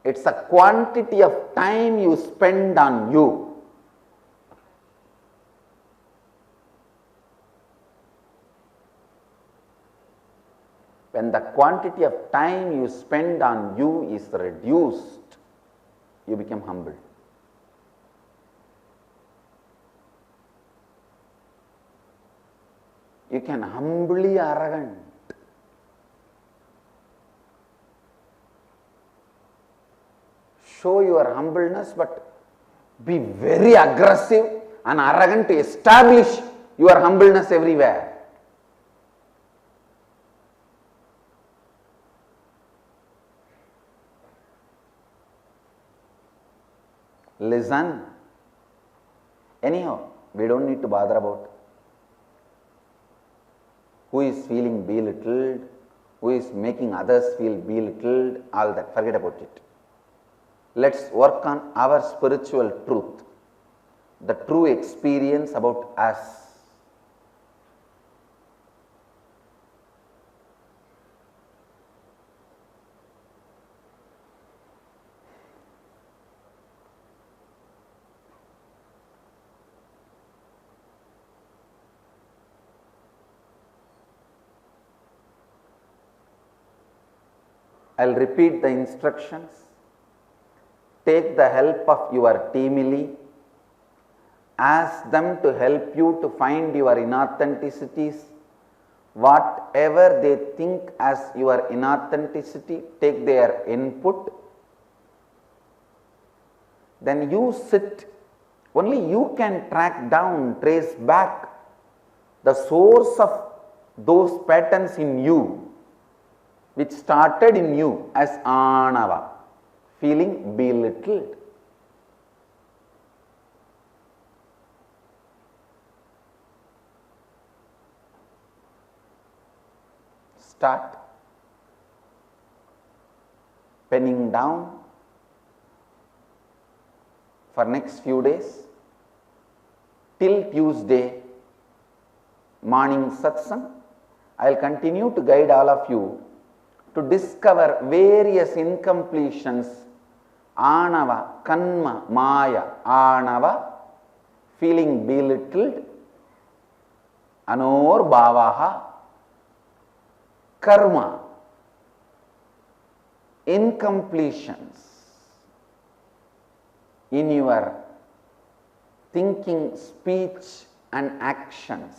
It's a quantity of time you spend on you. When the quantity of time you spend on you is reduced, you become humble. You can humbly arrogant. Show your humbleness, but be very aggressive and arrogant to establish your humbleness everywhere. Listen. Anyhow, we don't need to bother about who is feeling belittled, who is making others feel belittled, all that, forget about it. Let's work on our spiritual truth, the true experience about us. I'll repeat the instructions. Take the help of your teamily. Ask them to help you to find your inauthenticities. Whatever they think as your inauthenticity, take their input. Then you sit. Only you can track down, trace back the source of those patterns in you, which started in you as Anava, feeling belittled. Start penning down for next few days till Tuesday morning satsang. I will continue to guide all of you to discover various incompletions, Anava, Kanma, Maya, Anava, feeling belittled, anor bhavaha, karma, incompletions in your thinking, speech and actions,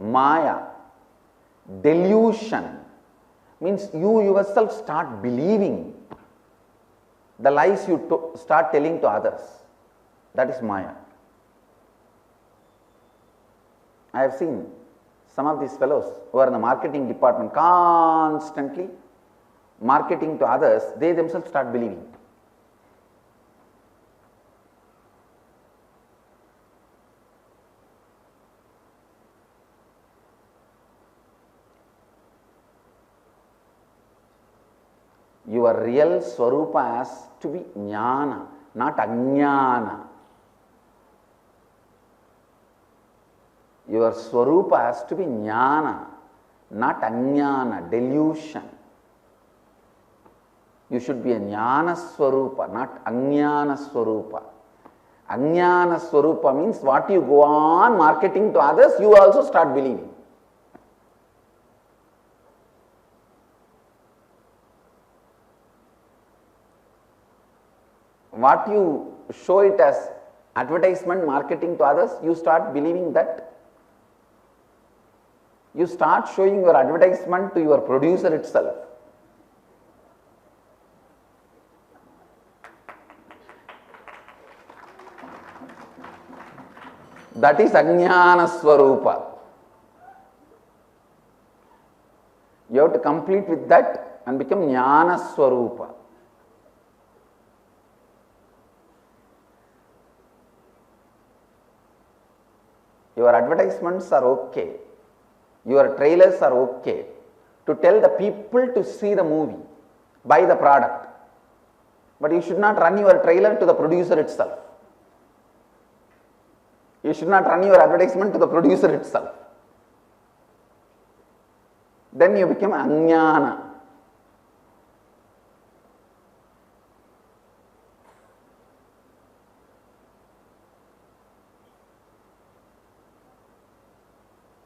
maya, delusion, means you yourself start believing the lies you start telling to others. That is maya. I have seen some of these fellows who are in the marketing department constantly marketing to others, they themselves start believing. Your real swarupa has to be jnana, not ajnana. Your swarupa has to be jnana, not ajnana, delusion. You should be a jnana swarupa, not ajnana swarupa. Ajnana swarupa means what you go on marketing to others, you also start believing. What you show it as advertisement marketing to others, you start believing that. You start showing your advertisement to your producer itself. That is ajnana swarupa. You have to complete with that and become jnana swarupa. Your advertisements are okay, your trailers are okay to tell the people to see the movie, buy the product, but you should not run your trailer to the producer itself. You should not run your advertisement to the producer itself. Then you become ajnana.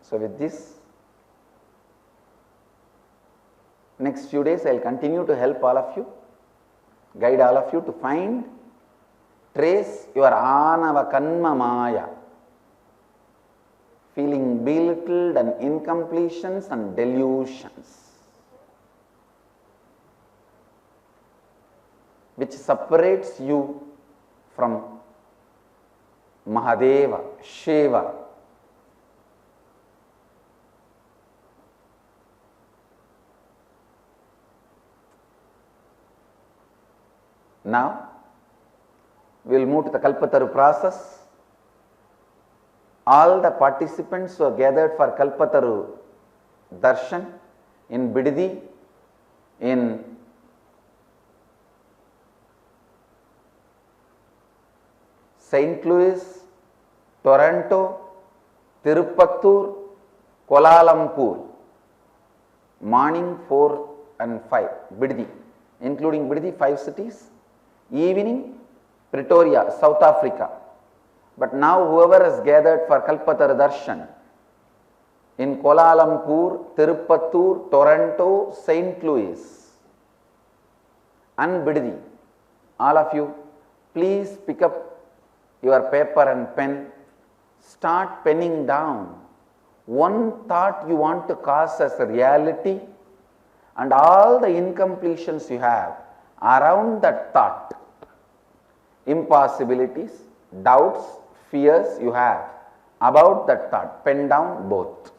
So with this, next few days I will continue to help all of you, guide all of you to find, trace your anava kanma maya, feeling belittled and incompletions and delusions, which separates you from Mahadeva, Shiva. Now, we will move to the Kalpataru process. All the participants who are gathered for Kalpataru darshan in Bidadi, in St. Louis, Toronto, Tirupattur, Kuala Lumpur, morning 4 and 5, Bidadi, including Bidadi 5 cities. Evening, Pretoria, South Africa. But now whoever has gathered for Kalpataru darshan in Kuala Lumpur, Tirupattur, Toronto, St. Louis and Bidadi, all of you, please pick up your paper and pen, start penning down one thought you want to cause as a reality and all the incompletions you have around that thought, impossibilities, doubts, fears you have about that thought. Pen down both.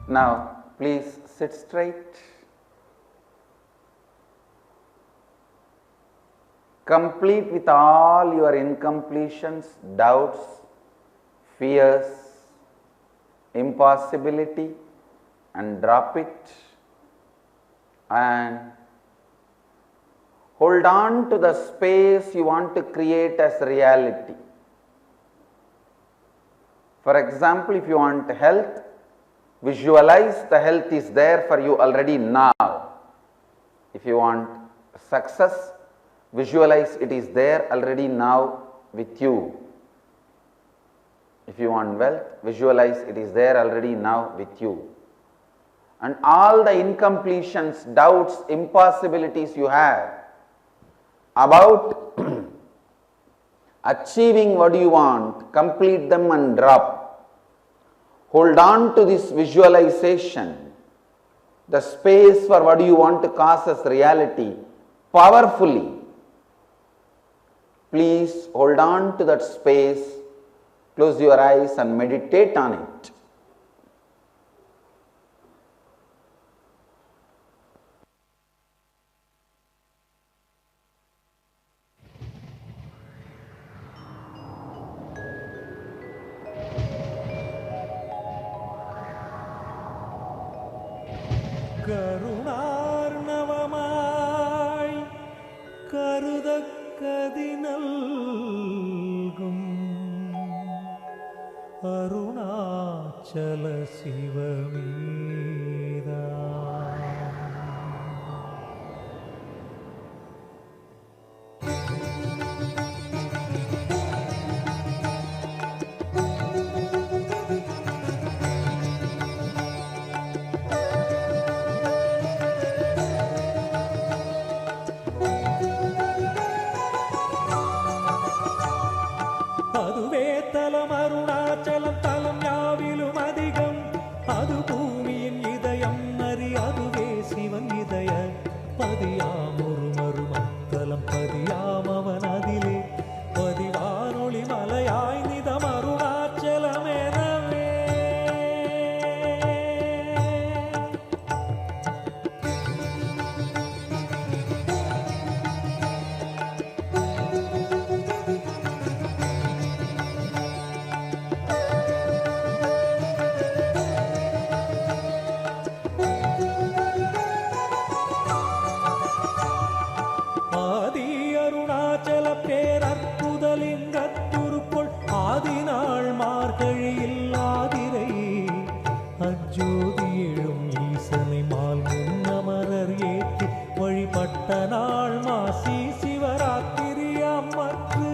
Now, please sit straight. Complete with all your incompletions, doubts, fears, impossibility, and drop it and hold on to the space you want to create as reality. For example, if you want health, visualize the health is there for you already now. If you want success, visualize it is there already now with you. If you want wealth, visualize it is there already now with you. And all the incompletions, doubts, impossibilities you have about achieving what you want, complete them and drop. Hold on to this visualization, the space for what you want to cause as reality, powerfully. Please hold on to that space, close your eyes and meditate on it. கருணார்ணவமாய் கருதக்கதினல்கும் அருணாச்சல சிவமீதா அது பூமியின் இதயம் அறி அதுவே சிவன் இதய பதியாம் ஒரு மறுமத்தலம் பதியாம் அவன் அதிலே பதிவானொளி மலையாய் நிதம் அருணாச்சலமெனவே. ஆதி அருணாச்சல பேரற்புதலிங்கத்துருக்குள் ஆதிநாள் மார்கழியில் ஆதிரை அஜோதி எழும் ஈசனை மால் முன்னமரர் ஏற்றி வழிபட்ட நாள் மாசி சிவராத்திரி அம்மற்று.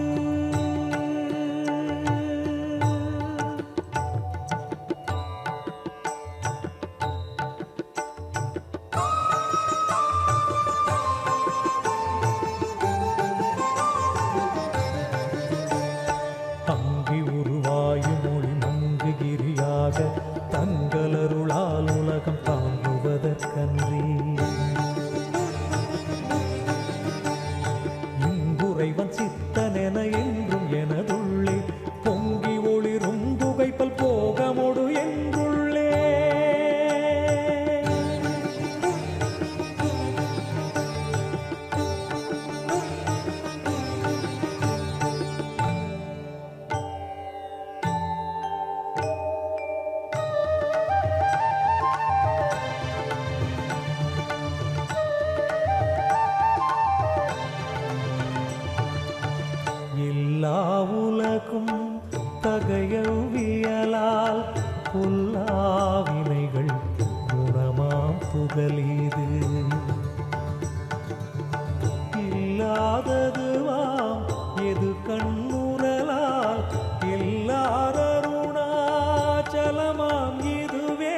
தங்கி உருவாயும் மொழி மங்குகிரியாக தங்களருளால் உலகம் தாங்குவதற்கன்றி இங்குறைவன் சித்தனென என்றும் எனதுள்ளே பொங்கி ஒளிரும் புகைப்பல் போகமொடு என்றுள்ளே. எல்லா உலகும் தகையவியலால் புல்லாவினைகள் குணமாம் புகலீது இல்லாததுவாம் எது கண்ணுரலால் எல்லாரருணாச்சலமாம் இதுவே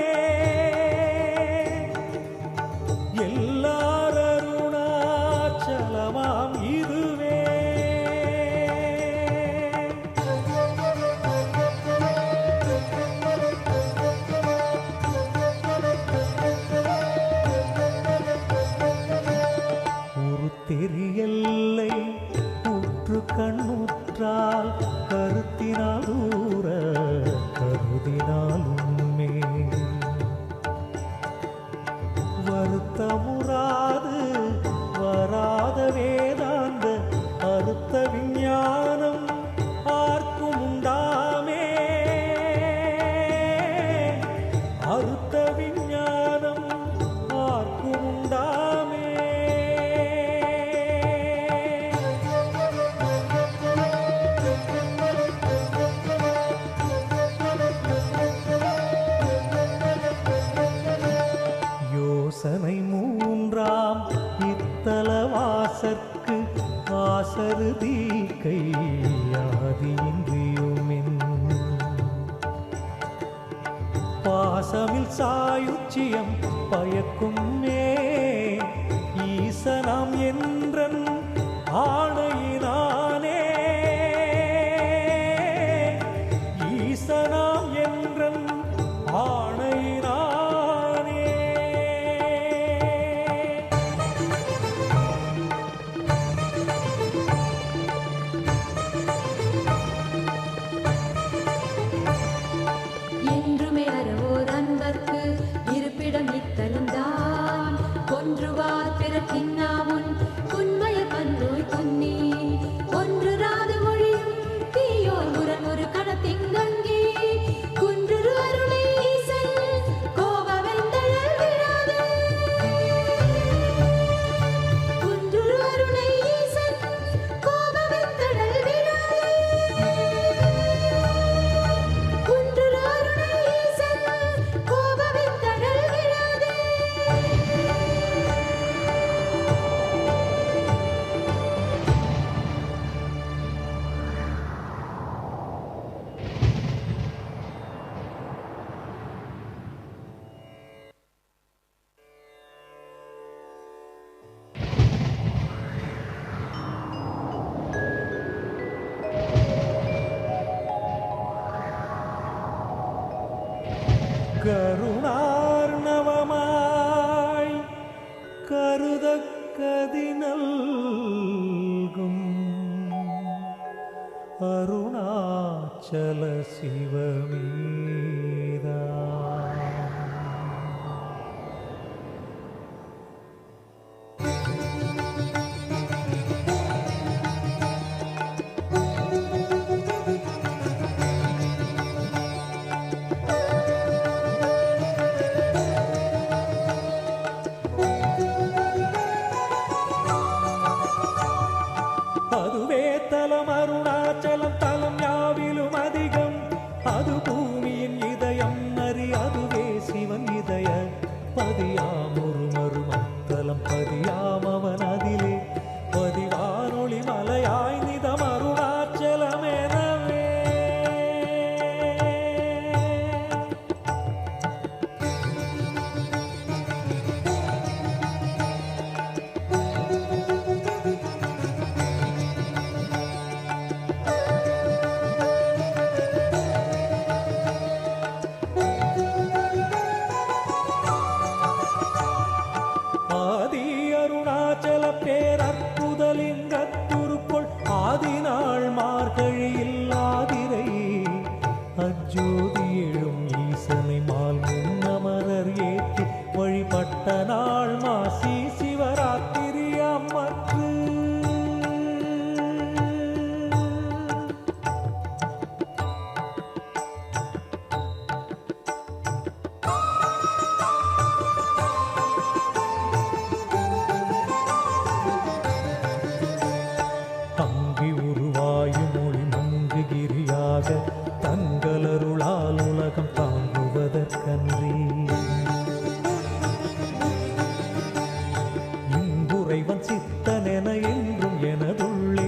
எல்லாரருணாச்சலமாம் இதுவே. தெரியல்லை உற்று கண்ணுற்றால் கருத்தினால் தூர கருதினால் உண்மை வருத்தமுறாது வராத வேதாந்த அறுத்த விஞ்ஞானம் ஆர்க்கும் உண்டாமே அறுத்த விஞ்ஞானம் ஆர்க்கும் உண்டாமே. யோசனை மூன்றாம் இத்தலவாசற்கு ஆசருதி கையாதியின்றியுமின் பாசமில் சாயுச்சியம் பயக்குமே ஈசனாம் என்றன் ஆணையினானே ஈசனாம் என்றன் ஆணையினானே. என்றுமே அறவோர் அன்பர்க்கு இருப்பிடம் இத்தலம்தான் கருணார்ணவமாய் கருதக்கதி நல்கும் அருணாச்சல சிவமேதா. அதுவே தலம் அருணாச்சலம் தலம் யாவிலும் அதிகம். அது பூமியின் இதயம் அறி அதுவே சிவன் இதய பதியாம் ஒரு மருமத்தலம் பதியாம் அவன் அதிலே பதிவானொளி மலையாய் நிதம் அருணாச்சலம் எனவே. ஆதி அருணாச்சல பேரற்புதலிங்கத்துருக்குள் ஆதிநாள் மார்கழியில் ஆதிரை அஜோதி எழும் ஈசனை மால் முன்னமரர் ஏற்றி வழிபட்ட நாள் மாசி சிவராத்திரி அம்மற்று. தங்கி உருவாயும் மொழி மங்குகிரியாக தங்களருளால் உலகம் தாங்குவதற்கன்றி இங்குறைவன் சித்தனென என்றும் எனதுள்ளே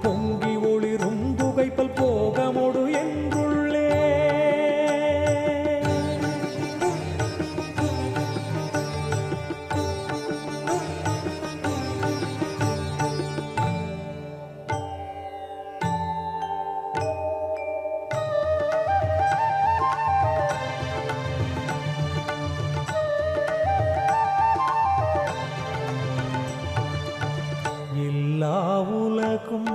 பொங்கி ஒளிரும் புகைப்பல் போகமொடு என்றுள்ளே. எல்லா உலகும்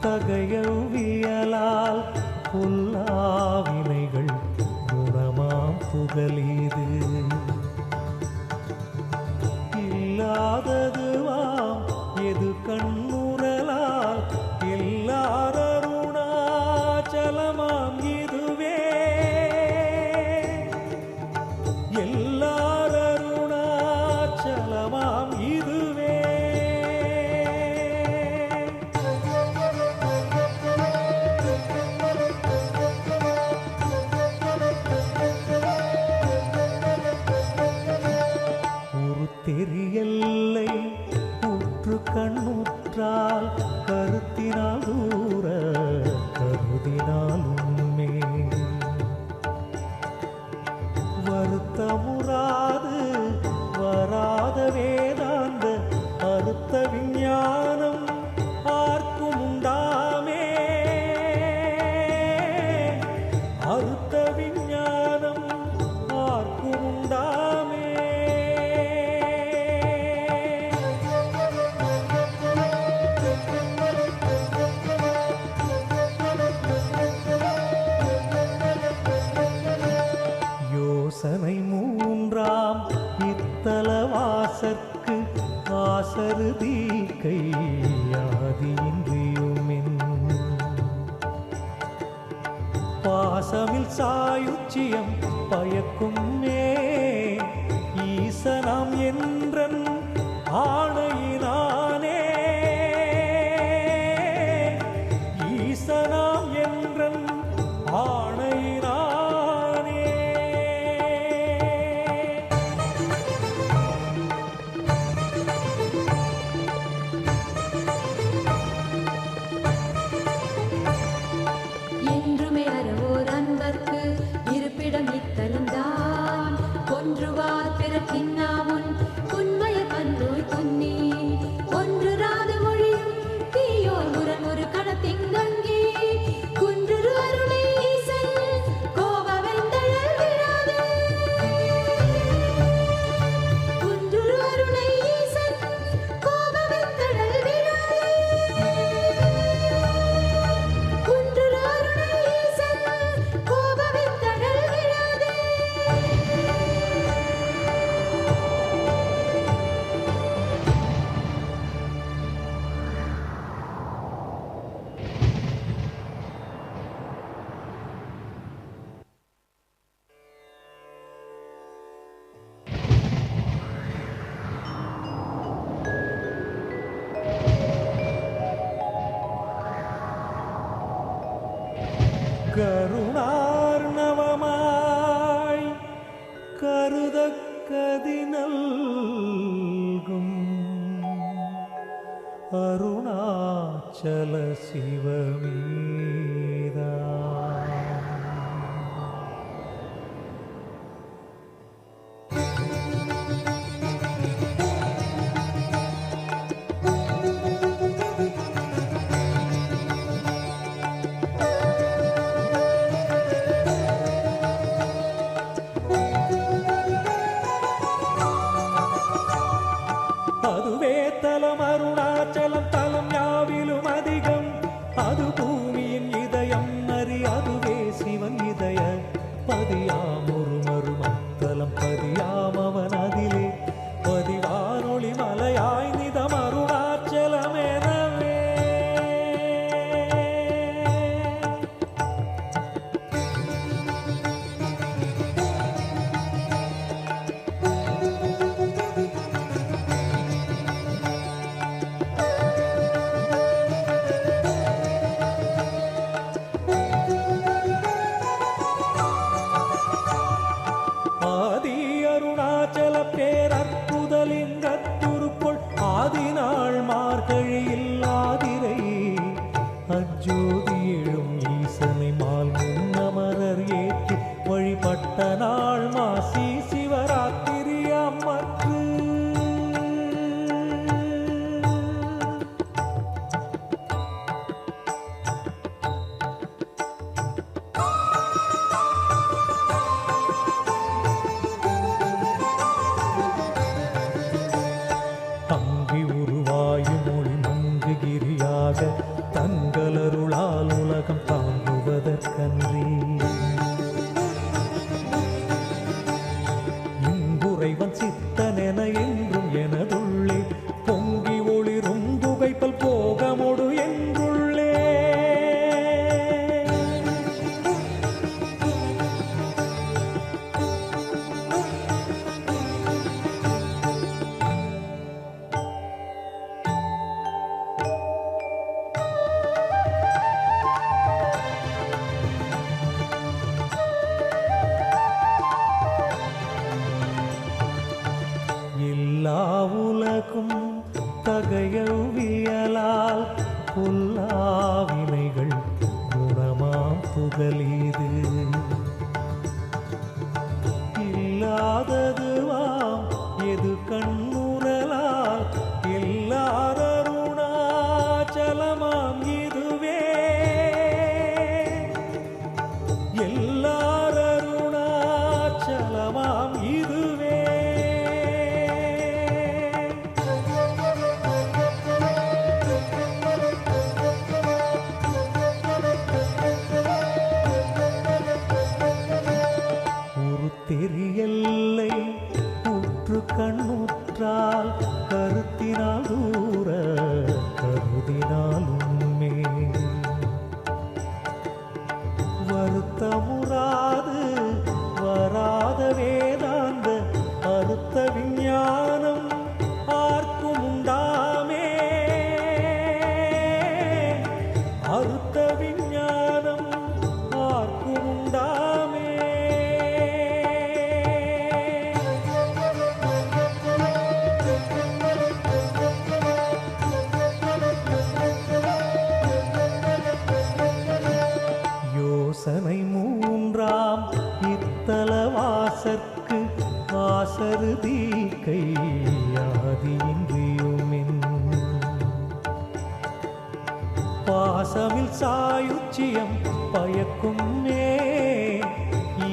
தகையவியலால் புல்லாவினைகள் குணமாம் புகலீது இல்லாததுவாம் எது கண்ணுறலால் எல்லாரருணாச்சலமாம் இதுவே எல்லாரருணாச்சலமாம் இதுவே. தெரியல்லை உற்று கண்ணுற்றால் கருத்தினால் தூர கருதினால் உண்மை வருத்தமுறாது வராத வேதாந்த அறுத்த விஞ்ஞானம் ஆர்க்கும் உண்டாமே அறுத்த விஞ்ஞானம் ஆர்க்கும் உண்டாமே. யோசனை மூன்றாம் இத்தலவாசற்கு ஆசருதி கையாதியின்றியுமின் பாசமில் சாயுச்சியம் பயக்கும் ஈசனாம் என்றன் ஆணையினானே ஈசனாம் என்றன் ஆணையினானே. என்றுமே அறவோர் அன்பர்க்கு இருப்பிடம் இத்தலந்தான் கொன்றுவார் பிறக்கின்னாமுன் உண்மைய பன்றோய் பொன்னி ஒன்று ராது மொழியும் தீயோர் முரண் ஒரு கடத்திங்கங்கி குன்று அருளை ஈசன் கோபவெந்தழல் விழாது கருணார்ணவமாய் கருதக்கதி நல்கும் அருணாச்சல சிவமீதா. அதுவே தலம் அருணாச்சலம் தலம் யாவிலும் அதிகம். அது பூமியின் இதயம் அறி அதுவே சிவன் இதய பதியாம் ஒரு மருமத்தலம் பதியாம் அவன் அதிலே பதிவானொளி மலையாய் நிதம் அருணாச்சலம் எனவே. ஆதி அருணாச்சல பேரற்புதலிங்கத்துருக்குள் ஆதிநாள் மார்கழியில் ஆதிரை அஜோதி எழும் ஈசனை மால் முன்னமரர் ஏற்றி வழிபட்ட நாள் மாசி சிவராத்திரி அம்மற்று. அங்கி உருவாயும் மொழி மங்குகிரியாக தங்களருளால் உலகம் தாங்குவதற்கன்றி இங்குறைவன் சித்தனென என்றும் எனதுள்ளே பொங்கி ஒளிரும் புகைப்பல் போகமொடு என்றுள்ளே. எல்லா உலகும் தகையவியலால் புல்லாவினைகள் குணமாம் புகலீது இல்லாததுவாம் எது கண்ணுரலால் எல்லாரருணாச்சலமாம் இதுவே எல்லாரருணாச்சலமாம் இதுவே. தெரியல்லை உற்று கண்ணுற்றால் கருத்தினால் தூர கருதினால் உண்மை வருத்தமுறாது வராத வேதாந்த அறுத்த விஞ்ஞானம் ஆர்க்கும் உண்டாமே அறுத்த விஞ்ஞானம் ஆர்க்கும் உண்டாமே. யோசனை மூன்றாம் இத்தலவாசற்கு ஆசருதி கையாதியின்றியுமின் பாசமில் சாயுச்சியம் பயக்கும்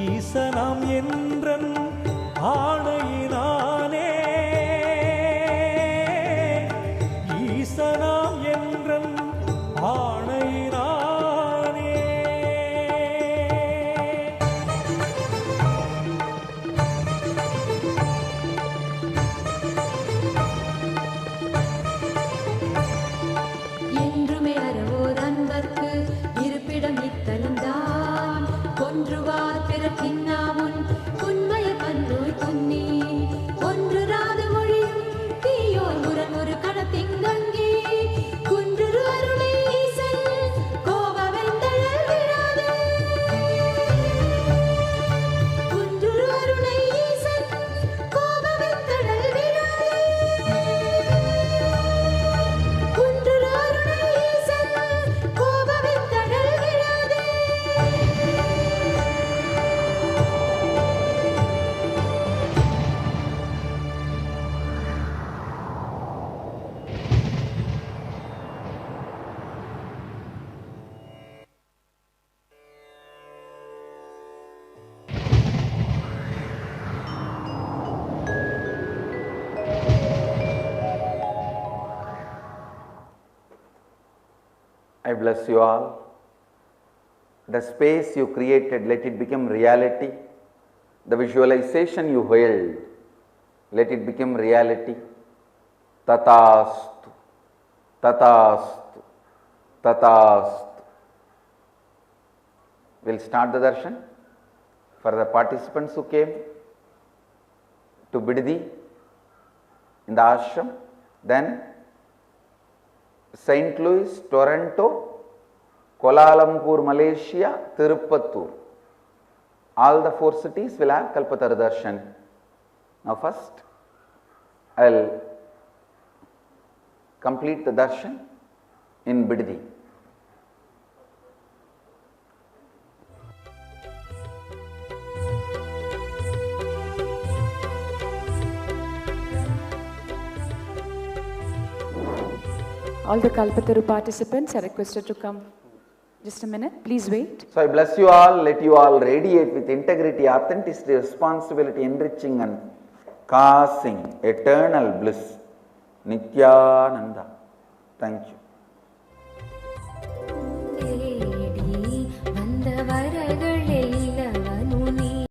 ஈசனாம் என்றன் ஆணையினானே ஈசனாம் என்றன் ஆணையினானே. என்றுமே அறவோர் அன்பர்க்கு இருப்பிடம் இத்தலம்தான் கொன்றுவார் பிறக்கின்னாமுன் உண்மைய பன்னோய் துண்ணி bless you all. The space you created, let it become reality. The visualization you held, let it become reality. Tatastu, tatastu, tatastu. We'll start the darshan for the participants who came to Biddi in the ashram, then St. Louis, Toronto, Kuala Lumpur, Malaysia, Tirupattur. All the 4 cities will have Kalpataru darshan. Now first, I will complete the darshan in Biddi. All the Kalpataru participants are requested to come. Just a minute, please wait. So I bless you all, let you all radiate with integrity, authenticity, responsibility, enriching and causing eternal bliss. Nityananda. Thank you.